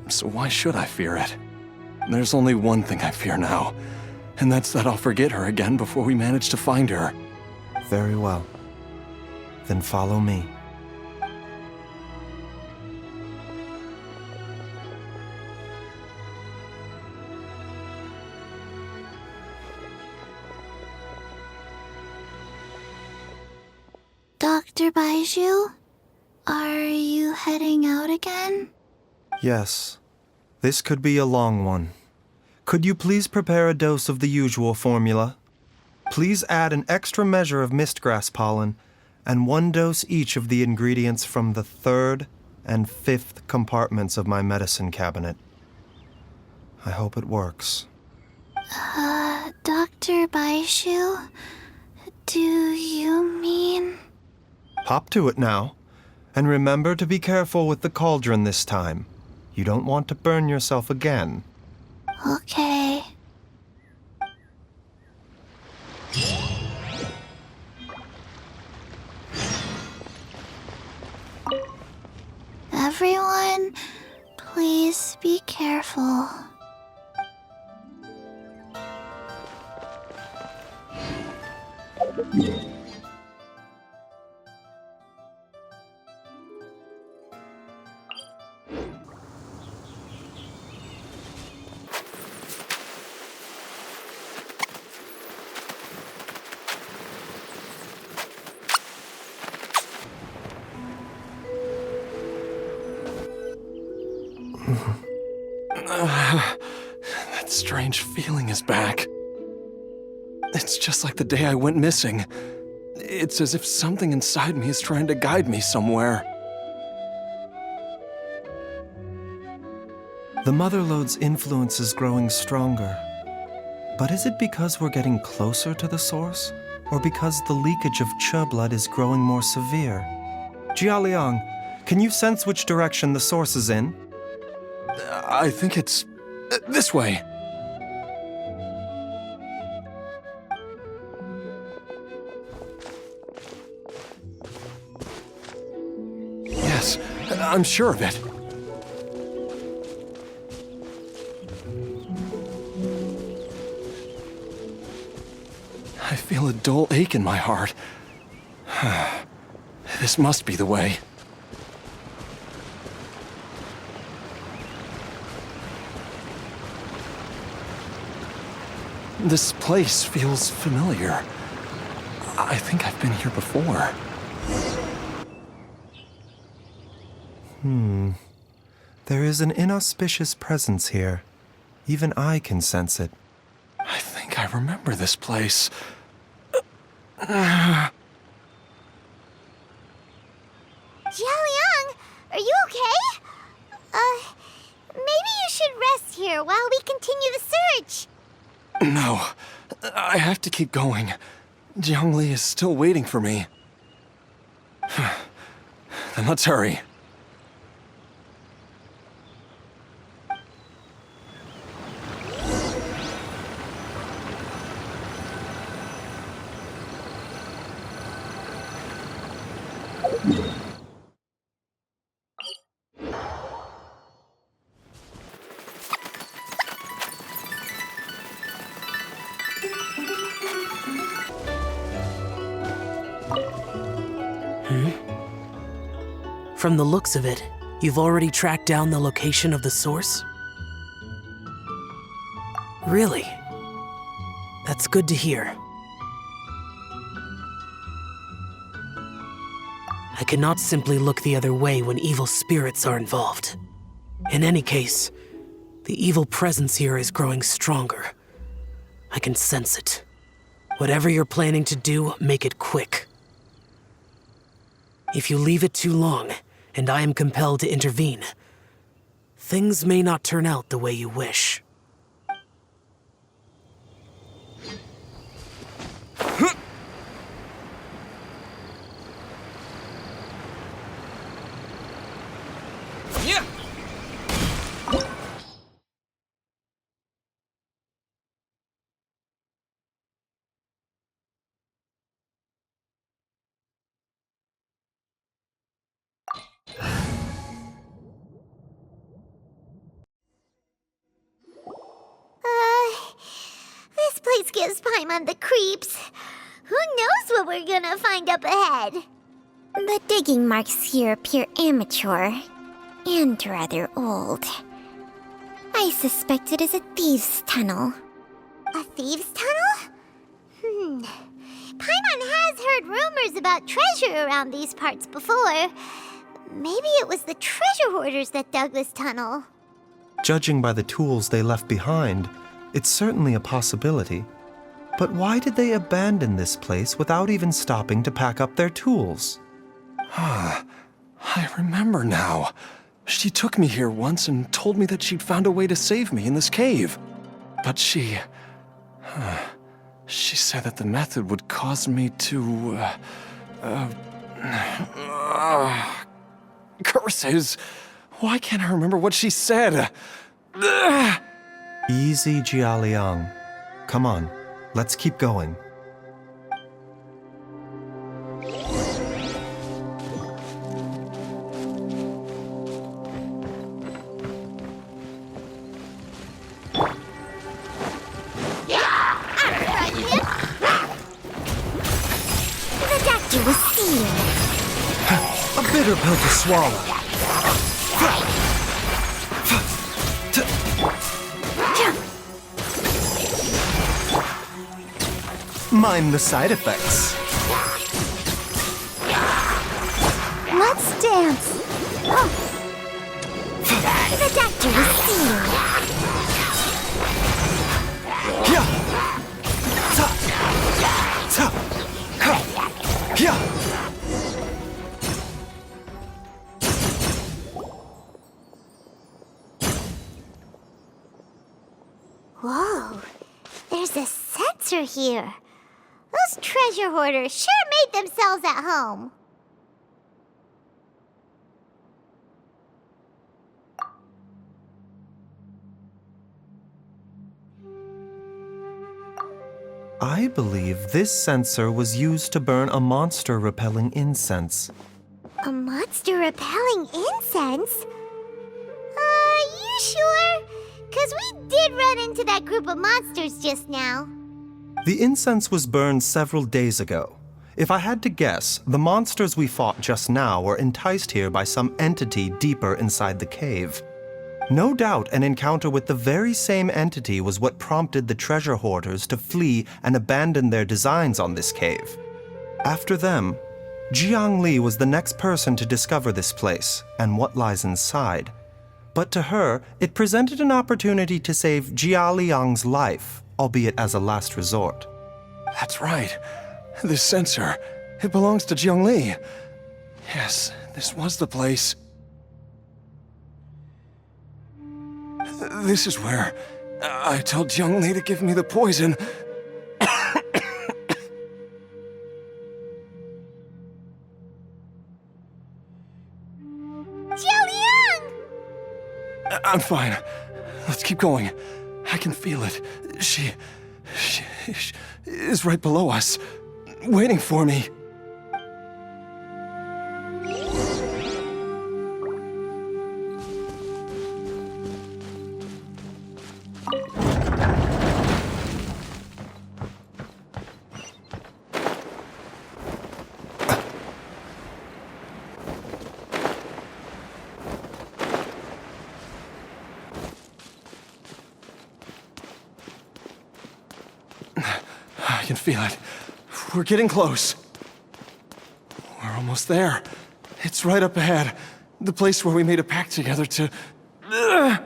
So why should I fear it? There's only one thing I fear now, and that's that I'll forget her again before we manage to find her. Very well. Then follow me. Dr. Baizhu, are you heading out again? Yes. This could be a long one. Could you please prepare a dose of the usual formula? Please add an extra measure of mistgrass pollen and 1 dose each of the ingredients from the 3rd and 5th compartments of my medicine cabinet. I hope it works. Dr. Baizhu, do you mean... Hop to it now. And remember to be careful with the cauldron this time. You don't want to burn yourself again. Okay. Everyone, please be careful. That strange feeling is back. It's just like the day I went missing. It's as if something inside me is trying to guide me somewhere. The Motherlode's influence is growing stronger. But is it because we're getting closer to the source? Or because the leakage of Che blood is growing more severe? Jialiang, can you sense which direction the source is in? I think it's this way. Yes, I'm sure of it. I feel a dull ache in my heart. This must be the way. This place feels familiar. I think I've been here before. There is an inauspicious presence here. Even I can sense it. I think I remember this place. Jialiang, are you okay? Maybe you should rest here while we continue the search. No, I have to keep going. Jiangli is still waiting for me. Then let's hurry. From the looks of it, you've already tracked down the location of the source? Really? That's good to hear. I cannot simply look the other way when evil spirits are involved. In any case, the evil presence here is growing stronger. I can sense it. Whatever you're planning to do, make it quick. If you leave it too long, and I am compelled to intervene, things may not turn out the way you wish. This place gives Paimon the creeps. Who knows what we're gonna find up ahead? The digging marks here appear amateur and rather old. I suspect it is a thieves' tunnel. A thieves' tunnel? Paimon has heard rumors about treasure around these parts before. Maybe it was the treasure hoarders that dug this tunnel. Judging by the tools they left behind, it's certainly a possibility. But why did they abandon this place without even stopping to pack up their tools? I remember now. She took me here once and told me that she'd found a way to save me in this cave. But she said that the method would cause me to, curses. Why can't I remember what she said? Easy, Jialiang. Come on, let's keep going. The doctor was seeing. A bitter pill to swallow. Mind the side effects. Let's dance. The doctor was seeing. Yeah. Ta. Ta. Ha. Yeah. Whoa, there's a sensor here. Those treasure hoarders sure made themselves at home. I believe this sensor was used to burn a monster-repelling incense. A monster repelling incense? You sure? 'Cause we did run into that group of monsters just now. The incense was burned several days ago. If I had to guess, the monsters we fought just now were enticed here by some entity deeper inside the cave. No doubt an encounter with the very same entity was what prompted the treasure hoarders to flee and abandon their designs on this cave. After them, Jiang Li was the next person to discover this place and what lies inside. But to her, it presented an opportunity to save Jia Liang's life, albeit as a last resort. That's right. This sensor, it belongs to Jiang Li. Yes, this was the place. This is where I told Jiang Li to give me the poison. Jialiang! I'm fine. Let's keep going. I can feel it. She is right below us, waiting for me. feel it. We're getting close. We're almost there. It's right up ahead. The place where we made a pact together to... Aha!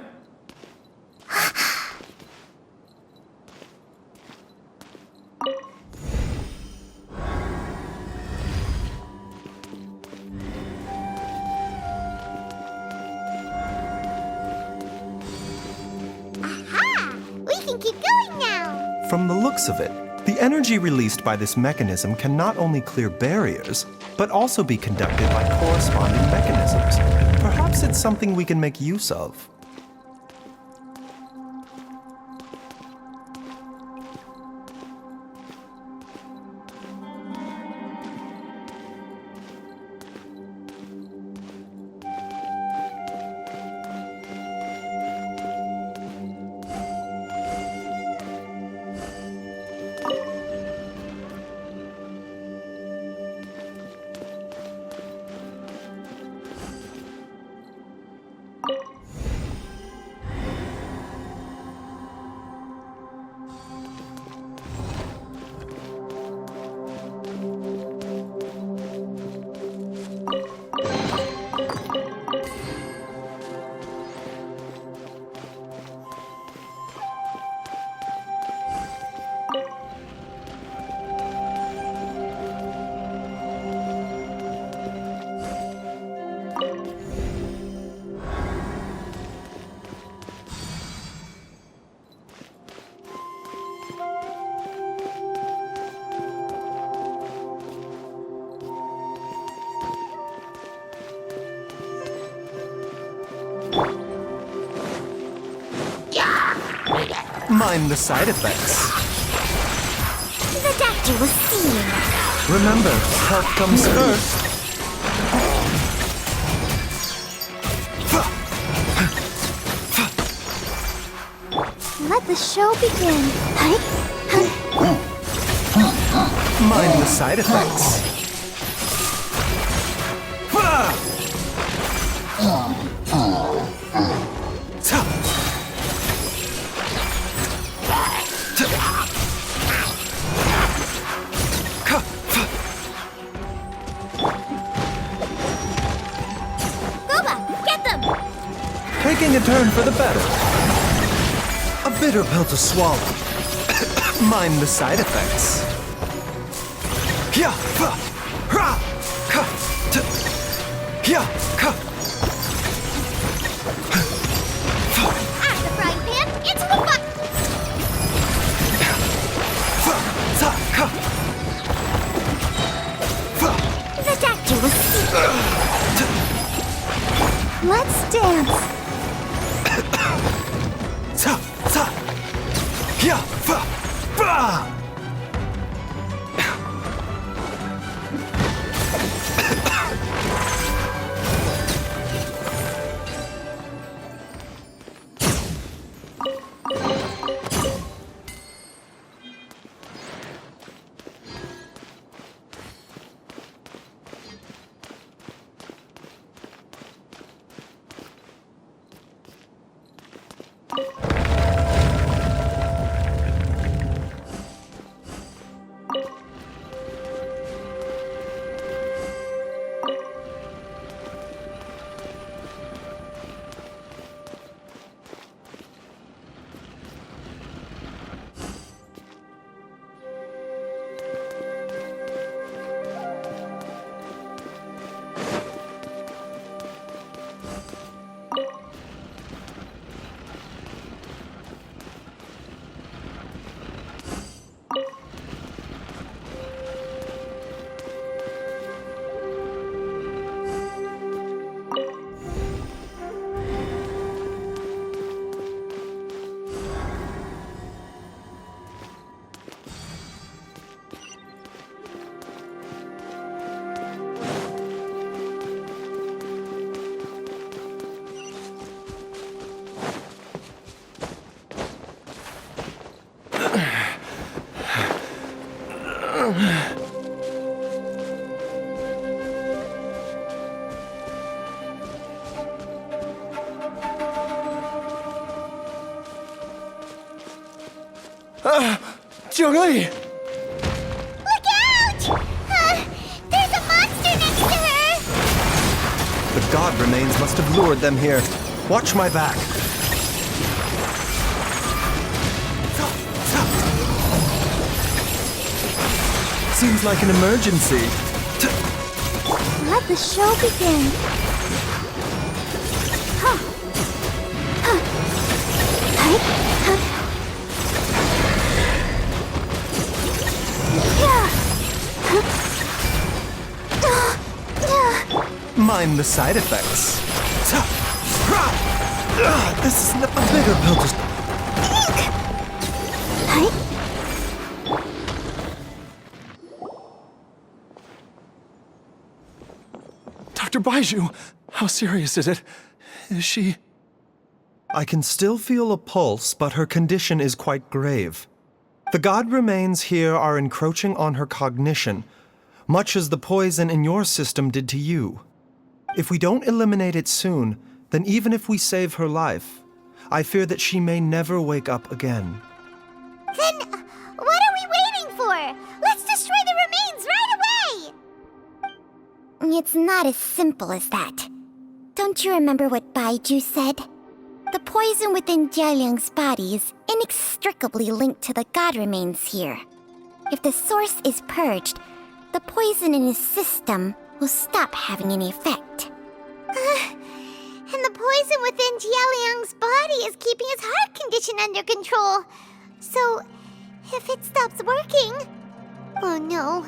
We can keep going now! From the looks of it, the energy released by this mechanism can not only clear barriers, but also be conducted by corresponding mechanisms. Perhaps it's something we can make use of. Mind the side effects. The doctor will see you. Remember, health comes first. Let the show begin. Mind the side effects. Boba, get them! Taking a turn for the better. A bitter pill to swallow. Mind the side effects. Out of the frying pan, into the butt! The doctor will see you. Let's dance. Zhongli! The god remains must have lured them here. Watch my back. Seems like an emergency. Let the show begin. Huh. Huh. Hey. Huh. Yeah. Mind the side effects. This is a bigger pill to... Hey. Dr. Baiju, how serious is it? Is she... I can still feel a pulse, but her condition is quite grave. The god remains here are encroaching on her cognition, much as the poison in your system did to you. If we don't eliminate it soon, then even if we save her life, I fear that she may never wake up again. Then what are we waiting for? Let's destroy the remains right away! It's not as simple as that. Don't you remember what Baiju said? The poison within Jialiang's body is inextricably linked to the god remains here. If the source is purged, the poison in his system will stop having any effect. And the poison within Jialiang's body is keeping his heart condition under control. So, if it stops working... Oh no.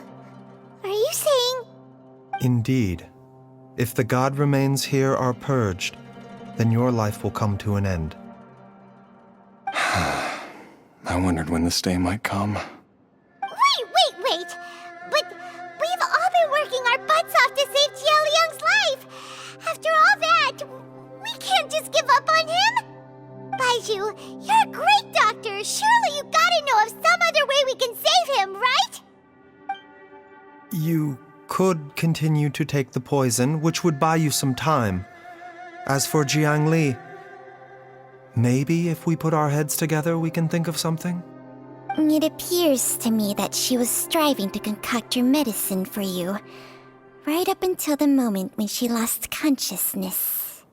Are you saying... Indeed. If the god remains here are purged, then your life will come to an end. I wondered when this day might come. Wait! But we've all been working our butts off to save Jialiang's life! After all that, we can't just give up on him! Baiju, you're a great doctor! Surely you gotta know of some other way we can save him, right? You could continue to take the poison, which would buy you some time. As for Jiang Li, maybe if we put our heads together, we can think of something? It appears to me that she was striving to concoct your medicine for you, right up until the moment when she lost consciousness.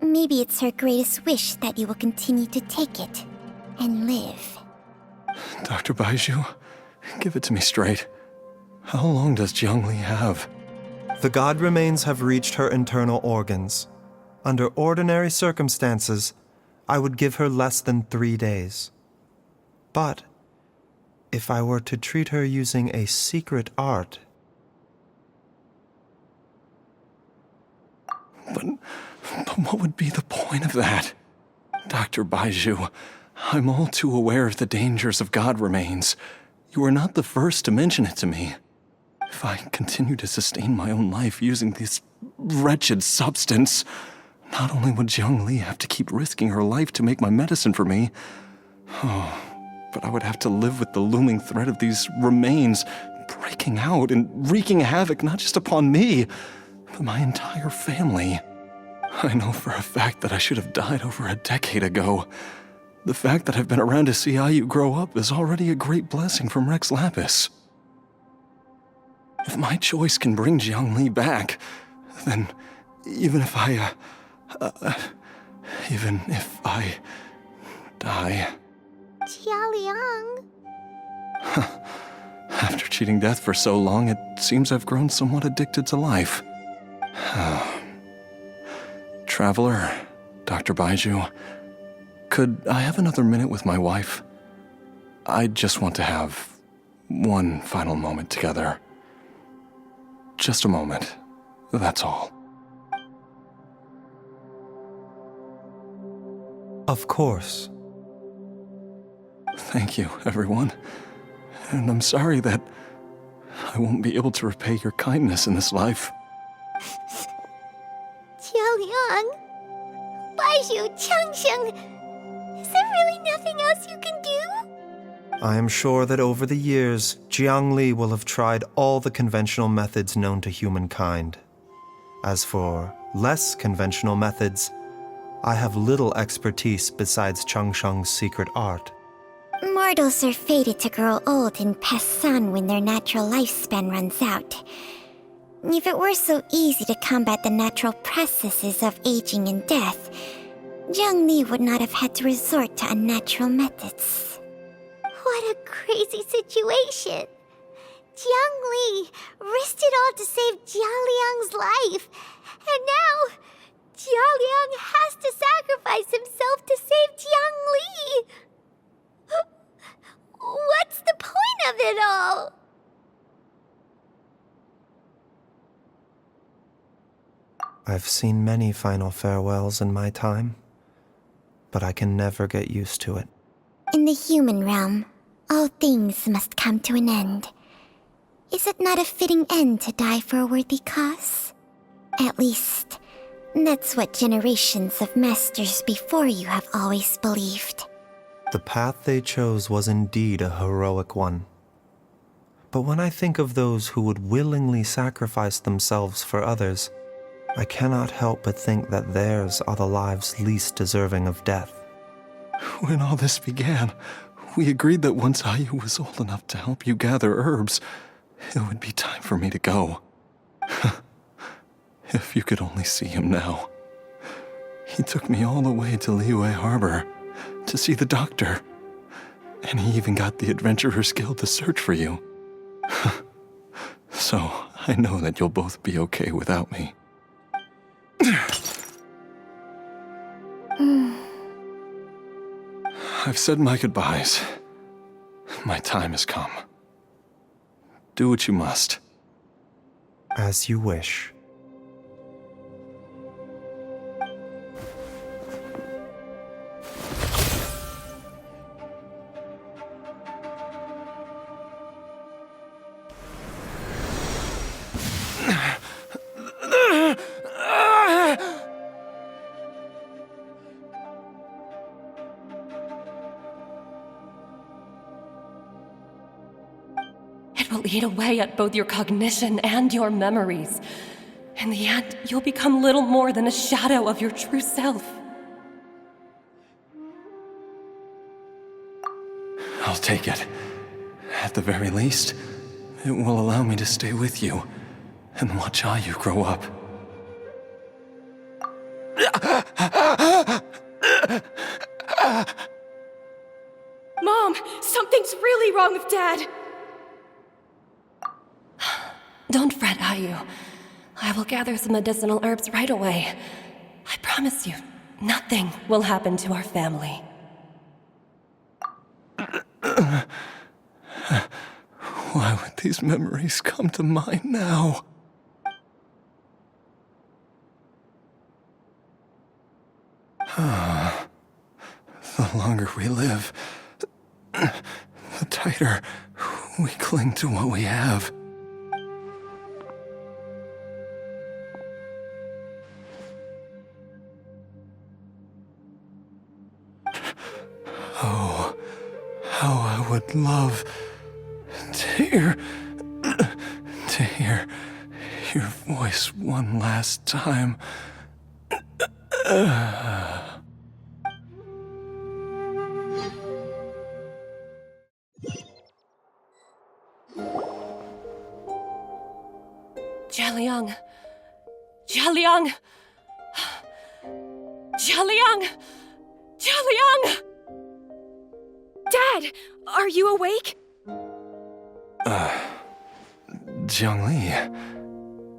Maybe it's her greatest wish that you will continue to take it and live. Dr. Baiju, give it to me straight. How long does Jiang Li have? The god remains have reached her internal organs. Under ordinary circumstances, I would give her less than 3 days. But if I were to treat her using a secret art... But what would be the point of that? Dr. Baiju, I'm all too aware of the dangers of god remains. You are not the first to mention it to me. If I continue to sustain my own life using this wretched substance, not only would Jiang Li have to keep risking her life to make my medicine for me, but I would have to live with the looming threat of these remains breaking out and wreaking havoc not just upon me, but my entire family. I know for a fact that I should have died over a decade ago. The fact that I've been around to see Ayu grow up is already a great blessing from Rex Lapis. If my choice can bring Jiang Li back, then even if I die... Jialiang... After cheating death for so long, it seems I've grown somewhat addicted to life. Traveler, Dr. Baiju, could I have another minute with my wife? I just want to have one final moment together. Just a moment, that's all. Of course. Thank you, everyone. And I'm sorry that I won't be able to repay your kindness in this life. Jialiang... Baiju, Changsheng... Is there really nothing else you can do? I am sure that over the years, Jiang Li will have tried all the conventional methods known to humankind. As for less conventional methods, I have little expertise besides Changsheng's secret art. Mortals are fated to grow old and pass on when their natural lifespan runs out. If it were so easy to combat the natural processes of aging and death, Zhongli would not have had to resort to unnatural methods. What a crazy situation. Jiang Li risked it all to save Jia Liang's life. And now, Jia Liang has to sacrifice himself to save Jiang Li. What's the point of it all? I've seen many final farewells in my time, but I can never get used to it. In the human realm, all things must come to an end. Is it not a fitting end to die for a worthy cause? At least, that's what generations of masters before you have always believed. The path they chose was indeed a heroic one. But when I think of those who would willingly sacrifice themselves for others, I cannot help but think that theirs are the lives least deserving of death. When all this began, we agreed that once Ayu was old enough to help you gather herbs, it would be time for me to go. If you could only see him now. He took me all the way to Liyue Harbor to see the doctor. And he even got the Adventurers Guild to search for you. So, I know that you'll both be okay without me. I've said my goodbyes. My time has come. Do what you must. As you wish. It will eat away at both your cognition and your memories. In the end, you'll become little more than a shadow of your true self. I'll take it. At the very least, it will allow me to stay with you and watch Ayu grow up. Mom, something's really wrong with Dad. Don't fret, Ayu. I will gather some medicinal herbs right away. I promise you, nothing will happen to our family. Why would these memories come to mind now? The longer we live, the tighter we cling to what we have. Oh, how I would love to hear your voice one last time. Jialiang! Jialiang! Jialiang! Jialiang! Dad, are you awake? Jiang Li,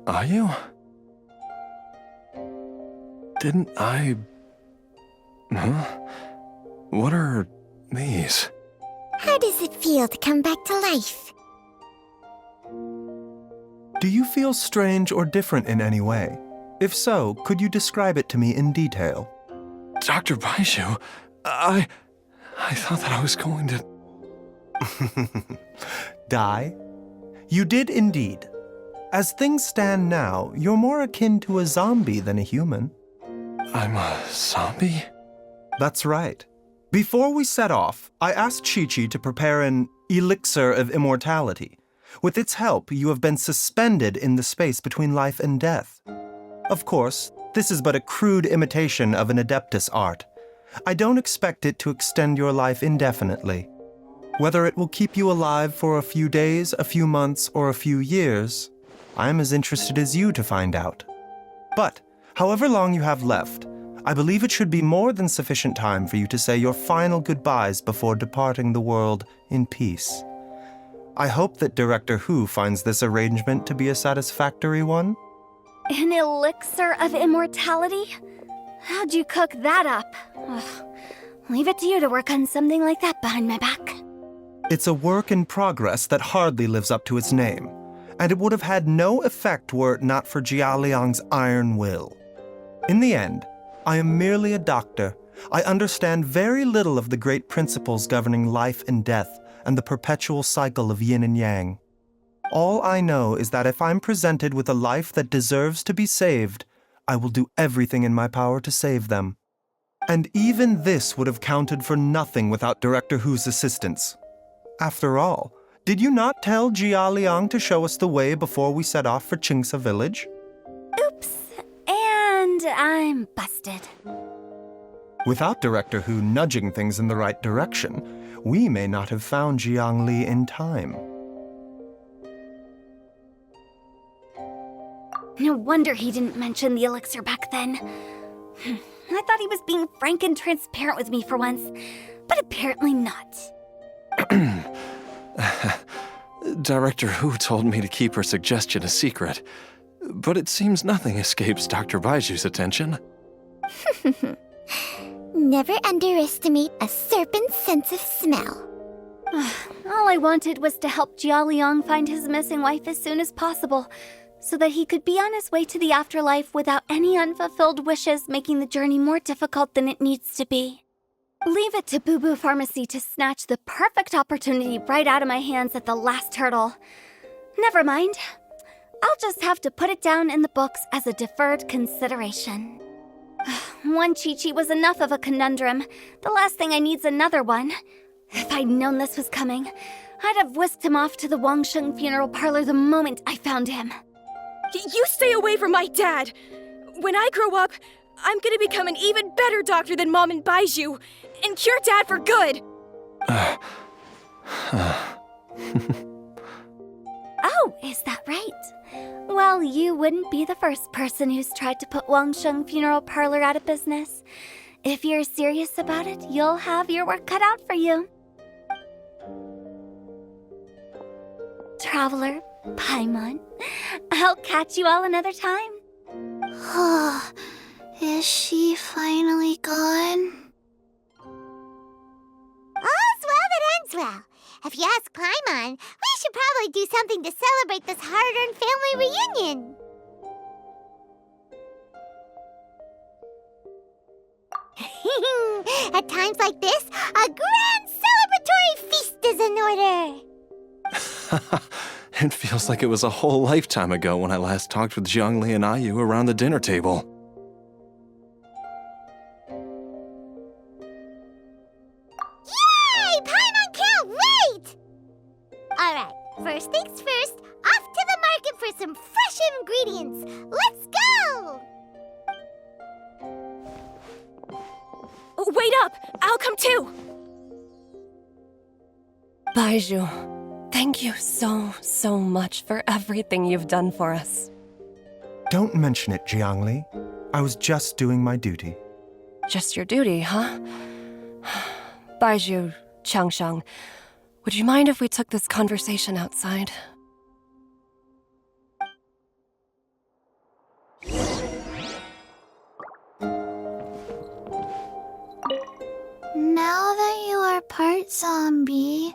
are you? Didn't I... Huh? What are these? How does it feel to come back to life? Do you feel strange or different in any way? If so, could you describe it to me in detail? Dr. Baishu, I thought that I was going to... Die? You did indeed. As things stand now, you're more akin to a zombie than a human. I'm a zombie? That's right. Before we set off, I asked Chi-Chi to prepare an elixir of immortality. With its help, you have been suspended in the space between life and death. Of course, this is but a crude imitation of an Adeptus art. I don't expect it to extend your life indefinitely. Whether it will keep you alive for a few days, a few months, or a few years, I am as interested as you to find out. But, however long you have left, I believe it should be more than sufficient time for you to say your final goodbyes before departing the world in peace. I hope that Director Hu finds this arrangement to be a satisfactory one. An elixir of immortality? How'd you cook that up? Ugh. Leave it to you to work on something like that behind my back. It's a work in progress that hardly lives up to its name, and it would have had no effect were it not for Jia Liang's iron will. In the end, I am merely a doctor. I understand very little of the great principles governing life and death and the perpetual cycle of yin and yang. All I know is that if I'm presented with a life that deserves to be saved, I will do everything in my power to save them. And even this would have counted for nothing without Director Hu's assistance. After all, did you not tell Jia Liang to show us the way before we set off for Qingce Village? Oops. And I'm busted. Without Director Hu nudging things in the right direction, we may not have found Jiangli in time. No wonder he didn't mention the elixir back then. I thought he was being frank and transparent with me for once, but apparently not. Director Hu told me to keep her suggestion a secret, but it seems nothing escapes Dr. Baiju's attention. Never underestimate a serpent's sense of smell. All I wanted was to help Jia Liang find his missing wife as soon as possible, so that he could be on his way to the afterlife without any unfulfilled wishes making the journey more difficult than it needs to be. Leave it to Boo Boo Pharmacy to snatch the perfect opportunity right out of my hands at the last hurdle. Never mind. I'll just have to put it down in the books as a deferred consideration. One Chi-Chi was enough of a conundrum. The last thing I need's another one. If I'd known this was coming, I'd have whisked him off to the Wangsheng funeral parlor the moment I found him. You stay away from my dad! When I grow up, I'm gonna become an even better doctor than Mom and Baiju, and cure Dad for good! Oh, is that right? Well, you wouldn't be the first person who's tried to put Wangsheng Funeral Parlor out of business. If you're serious about it, you'll have your work cut out for you. Traveler, Paimon, I'll catch you all another time. Is she finally gone? All's well that ends well. If you ask Paimon, we should probably do something to celebrate this hard-earned family reunion. At times like this, a grand celebratory feast is in order. It feels like it was a whole lifetime ago when I last talked with Zhongli and Ayu around the dinner table. Yay! Paimon can't wait! Alright, first things first, off to the market for some fresh ingredients. Let's go! Wait up! I'll come too! Baiju, thank you so much for everything you've done for us. Don't mention it, Jiangli. I was just doing my duty. Just your duty, huh? Baiju, Changsheng, would you mind if we took this conversation outside? Now that you are part zombie,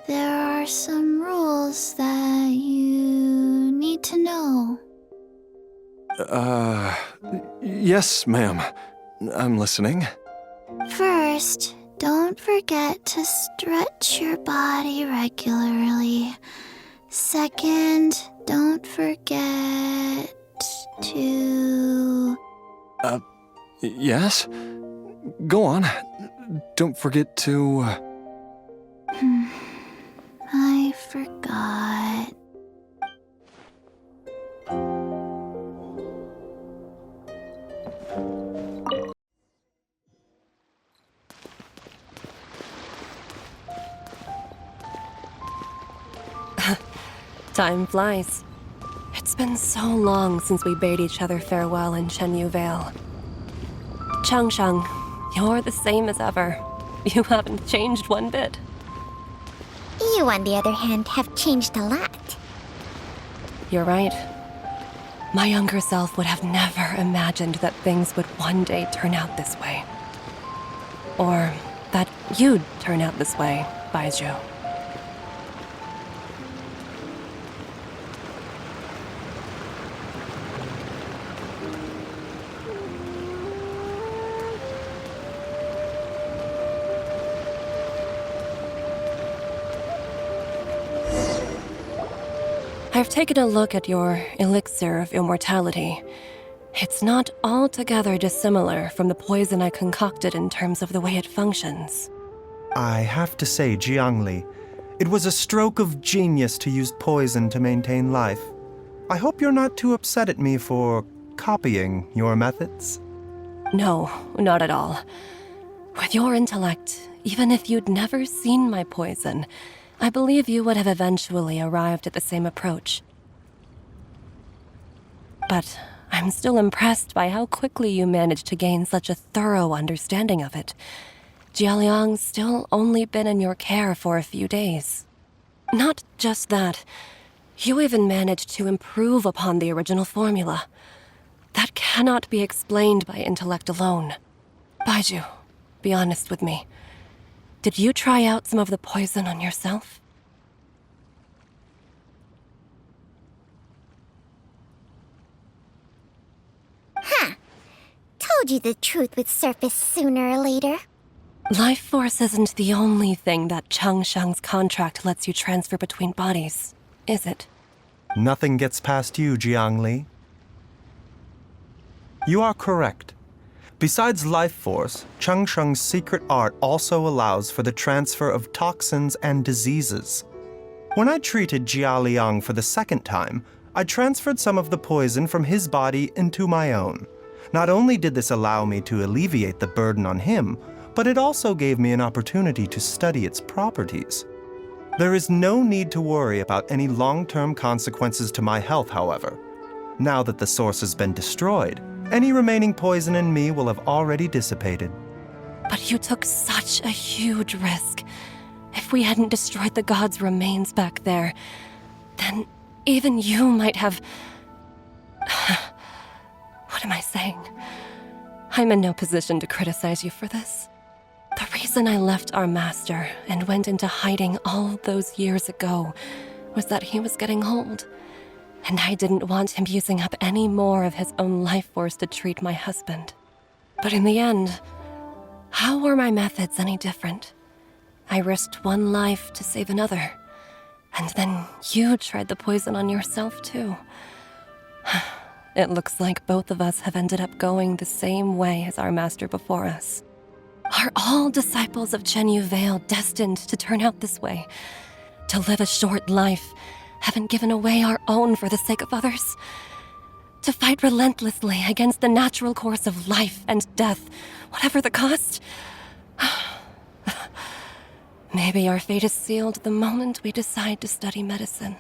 there are some rules that you need to know. Yes, ma'am. I'm listening. First, don't forget to stretch your body regularly. Second, don't forget to... Yes? Go on. Don't forget to... I forgot. Time flies. It's It's been so long since we bade each other farewell in Chenyu Vale. Changsheng, you're the same as ever. You haven't changed one bit. You, on the other hand, have changed a lot. You're right. My younger self would have never imagined that things would one day turn out this way. Or that you'd turn out this way, Baizhu. I've taken a look at your elixir of immortality. It's not altogether dissimilar from the poison I concocted in terms of the way it functions. I have to say, Jiangli, it was a stroke of genius to use poison to maintain life. I hope you're not too upset at me for copying your methods. No, not at all. With your intellect, even if you'd never seen my poison, I believe you would have eventually arrived at the same approach. But I'm still impressed by how quickly you managed to gain such a thorough understanding of it. Jialiang's still only been in your care for a few days. Not just that, you even managed to improve upon the original formula. That cannot be explained by intellect alone. Baizhu, be honest with me. Did you try out some of the poison on yourself? Huh. Told you the truth would surface sooner or later. Life force isn't the only thing that Changsheng's contract lets you transfer between bodies, is it? Nothing gets past you, Jiangli. You are correct. Besides life force, Changsheng's secret art also allows for the transfer of toxins and diseases. When I treated Jia Liang for the second time, I transferred some of the poison from his body into my own. Not only did this allow me to alleviate the burden on him, but it also gave me an opportunity to study its properties. There is no need to worry about any long-term consequences to my health, however. Now that the source has been destroyed, any remaining poison in me will have already dissipated. But you took such a huge risk. If we hadn't destroyed the god's remains back there, then even you might have... What am I saying? I'm in no position to criticize you for this. The reason I left our master and went into hiding all those years ago was that he was getting old. And I didn't want him using up any more of his own life force to treat my husband. But in the end, how were my methods any different? I risked one life to save another. And then you tried the poison on yourself, too. It looks like both of us have ended up going the same way as our master before us. Are all disciples of Chenyu Vale destined to turn out this way? To live a short life, having given away our own for the sake of others? To fight relentlessly against the natural course of life and death, whatever the cost? Maybe our fate is sealed the moment we decide to study medicine.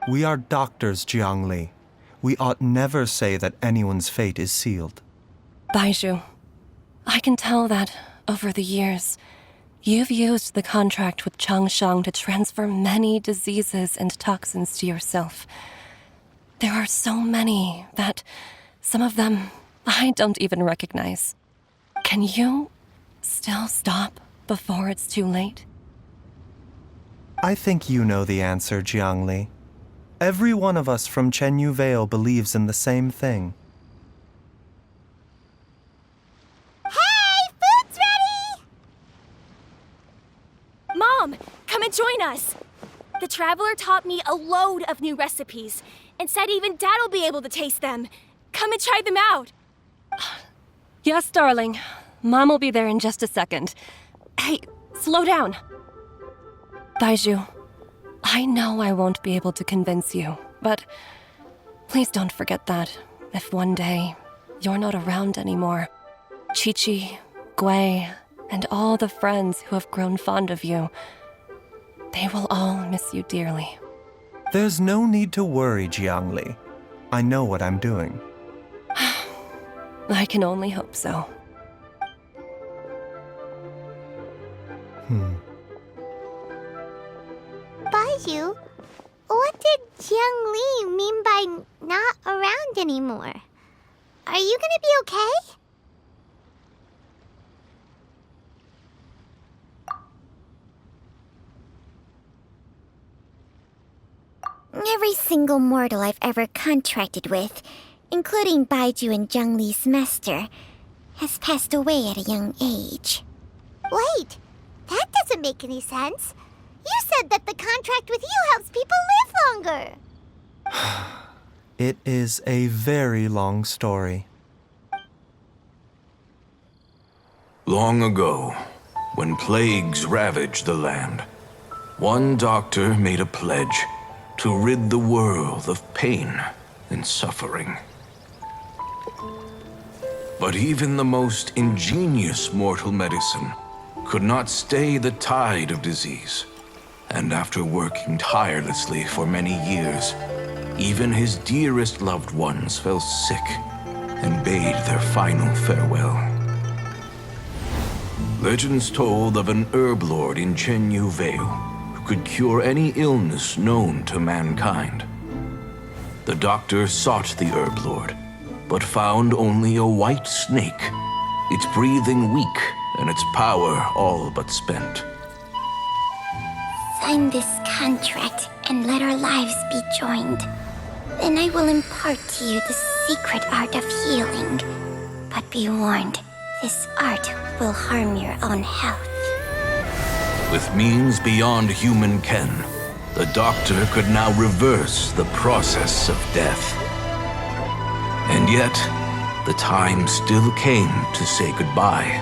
We are doctors, Jiangli. We ought never say that anyone's fate is sealed. Baizhu, I can tell that, over the years, you've used the contract with Changsheng to transfer many diseases and toxins to yourself. There are so many that some of them I don't even recognize. Can you still stop before it's too late? I think you know the answer, Jiangli. Every one of us from Chenyu Vale believes in the same thing. Hey, food's ready! Mom, come and join us. The Traveler taught me a load of new recipes and said even Dad'll be able to taste them. Come and try them out. Yes, darling. Mom will be there in just a second. Hey, slow down. Baizhu, I know I won't be able to convince you, but please don't forget that if one day you're not around anymore, Qiqi, Gui, and all the friends who have grown fond of you, they will all miss you dearly. There's no need to worry, Jiangli. I know what I'm doing. I can only hope so. Baidu, what did Jiang Li mean by not around anymore? Are you gonna be okay? Every single mortal I've ever contracted with, including Baiju and Jiang Li's master, has passed away at a young age. Wait, that doesn't make any sense. You said that the contract with you helps people live longer. It is a very long story. Long ago, when plagues ravaged the land, one doctor made a pledge to rid the world of pain and suffering. But even the most ingenious mortal medicine could not stay the tide of disease. And after working tirelessly for many years, even his dearest loved ones fell sick and bade their final farewell. Legends told of an herb lord in Chenyu Vale who could cure any illness known to mankind. The doctor sought the herb lord, but found only a white snake, its breathing weak and its power all but spent. Sign this contract and let our lives be joined. Then I will impart to you the secret art of healing. But be warned, this art will harm your own health. With means beyond human ken, the doctor could now reverse the process of death. And yet, the time still came to say goodbye.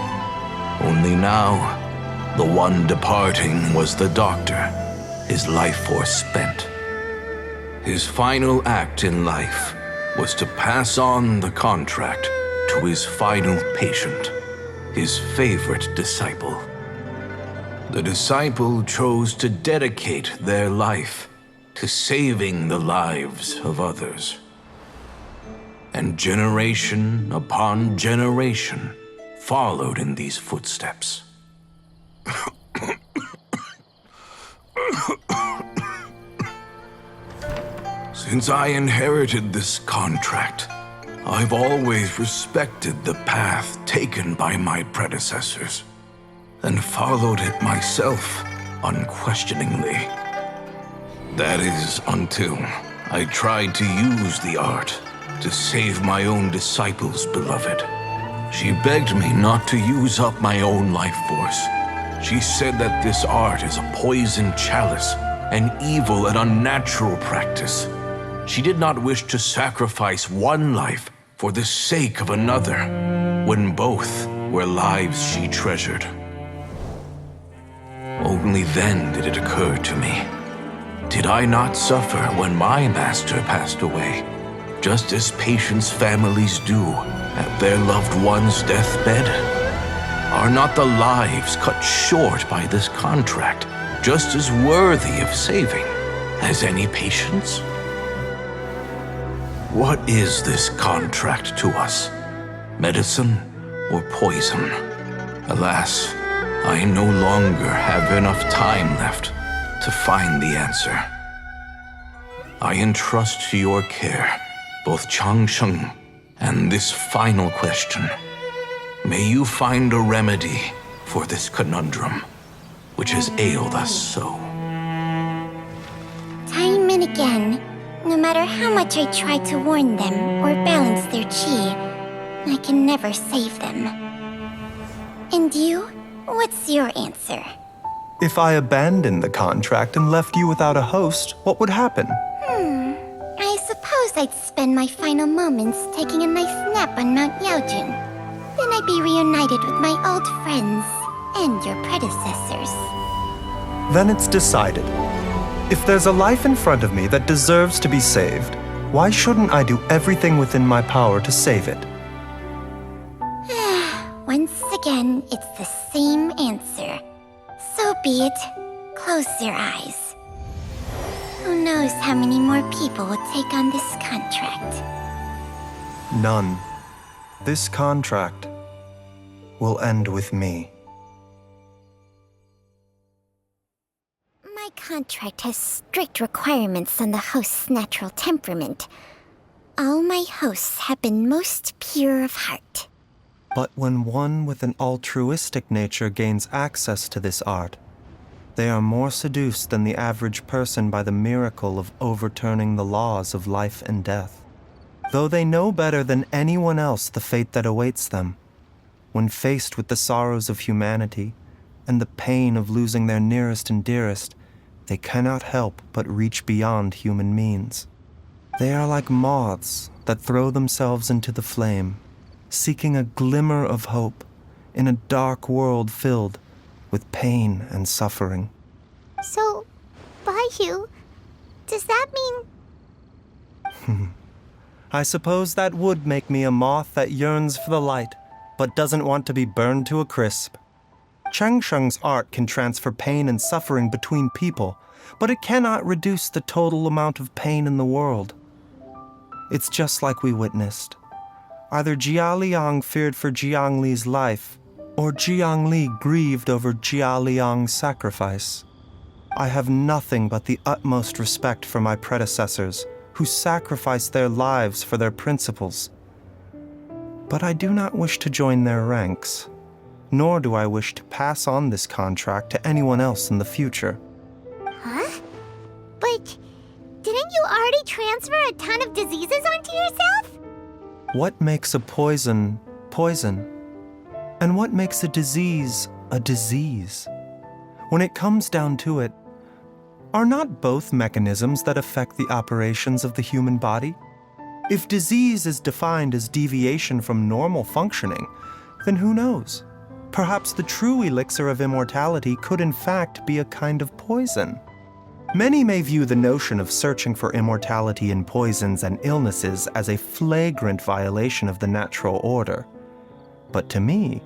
Only now, the one departing was the doctor, his life force spent. His final act in life was to pass on the contract to his final patient, his favorite disciple. The disciple chose to dedicate their life to saving the lives of others. And generation upon generation followed in these footsteps. Since I inherited this contract, I've always respected the path taken by my predecessors and followed it myself unquestioningly. That is until I tried to use the art to save my own disciple's beloved. She begged me not to use up my own life force. She said that this art is a poison chalice, an evil and unnatural practice. She did not wish to sacrifice one life for the sake of another, when both were lives she treasured. Only then did it occur to me. Did I not suffer when my master passed away, just as patients' families do at their loved one's deathbed? Are not the lives cut short by this contract just as worthy of saving as any patients? What is this contract to us? Medicine or poison? Alas, I no longer have enough time left to find the answer. I entrust to your care both Changsheng and this final question. May you find a remedy for this conundrum, which has ailed us so. Time and again, no matter how much I try to warn them or balance their chi, I can never save them. And you? What's your answer? If I abandoned the contract and left you without a host, what would happen? I suppose I'd spend my final moments taking a nice nap on Mount Yaojun. Then I'd be reunited with my old friends and your predecessors. Then it's decided. If there's a life in front of me that deserves to be saved, why shouldn't I do everything within my power to save it? Once again, it's the same answer. So be it. Close your eyes. Oh Who knows how many more people will take on this contract? None. This contract will end with me. My contract has strict requirements on the host's natural temperament. All my hosts have been most pure of heart. But when one with an altruistic nature gains access to this art, they are more seduced than the average person by the miracle of overturning the laws of life and death. Though they know better than anyone else the fate that awaits them, when faced with the sorrows of humanity and the pain of losing their nearest and dearest, they cannot help but reach beyond human means. They are like moths that throw themselves into the flame, seeking a glimmer of hope in a dark world filled with pain and suffering. So, Baizhu, does that mean... I suppose that would make me a moth that yearns for the light, but doesn't want to be burned to a crisp. Changsheng's art can transfer pain and suffering between people, but it cannot reduce the total amount of pain in the world. It's just like we witnessed. Either Jia Liang feared for Jiang Li's life, or Jiang Li grieved over Jia Liang's sacrifice. I have nothing but the utmost respect for my predecessors, who sacrificed their lives for their principles. But I do not wish to join their ranks, nor do I wish to pass on this contract to anyone else in the future. Huh? But didn't you already transfer a ton of diseases onto yourself? What makes a poison poison? And what makes a disease a disease? When it comes down to it, are not both mechanisms that affect the operations of the human body? If disease is defined as deviation from normal functioning, then who knows? Perhaps the true elixir of immortality could in fact be a kind of poison. Many may view the notion of searching for immortality in poisons and illnesses as a flagrant violation of the natural order. But to me,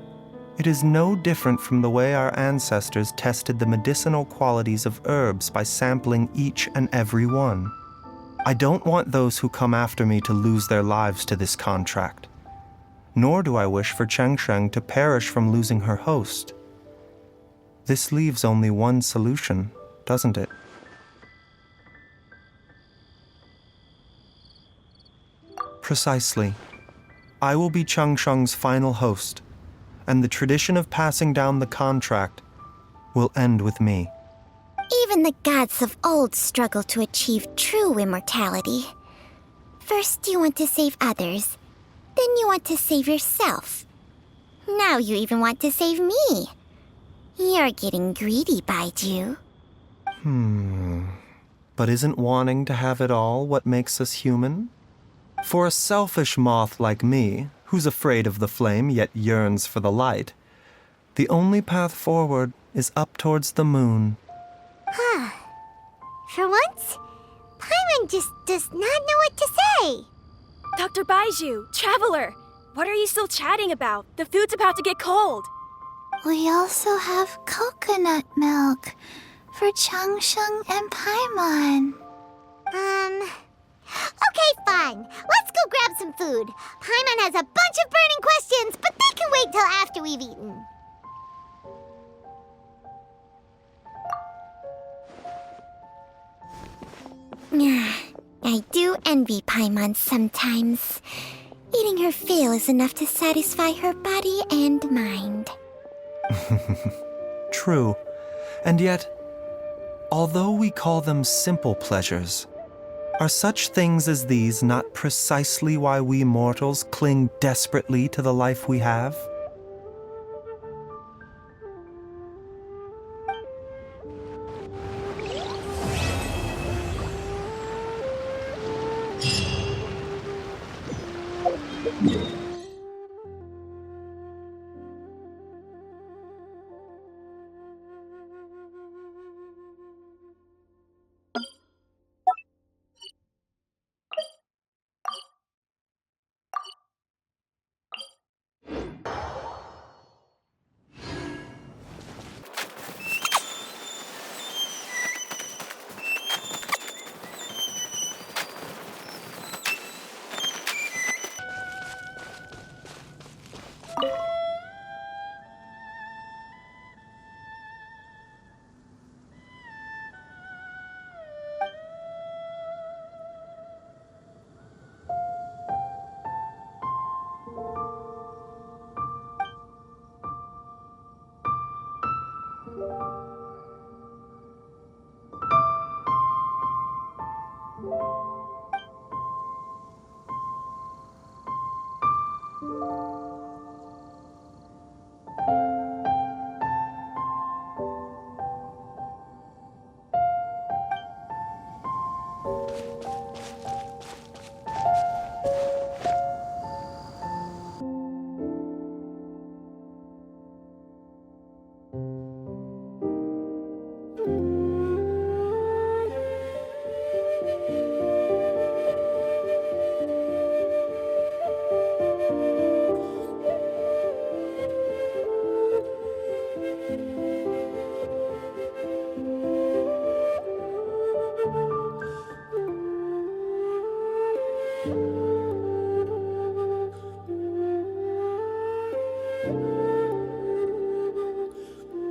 it is no different from the way our ancestors tested the medicinal qualities of herbs by sampling each and every one. I don't want those who come after me to lose their lives to this contract. Nor do I wish for Changsheng to perish from losing her host. This leaves only one solution, doesn't it? Precisely. I will be Changsheng's final host, and the tradition of passing down the contract will end with me. Even the gods of old struggle to achieve true immortality. First you want to save others, then you want to save yourself. Now you even want to save me. You're getting greedy, Baizhu. But isn't wanting to have it all what makes us human? For a selfish moth like me, who's afraid of the flame yet yearns for the light, the only path forward is up towards the moon. For once, Paimon just does not know what to say. Dr. Baizhu, Traveler, what are you still chatting about? The food's about to get cold. We also have coconut milk for Changsheng and Paimon. Okay, fine. Let's go grab some food. Paimon has a bunch of burning questions, but they can wait till after we've eaten. I do envy Paimon sometimes. Eating her fill is enough to satisfy her body and mind. True. And yet, although we call them simple pleasures, are such things as these not precisely why we mortals cling desperately to the life we have?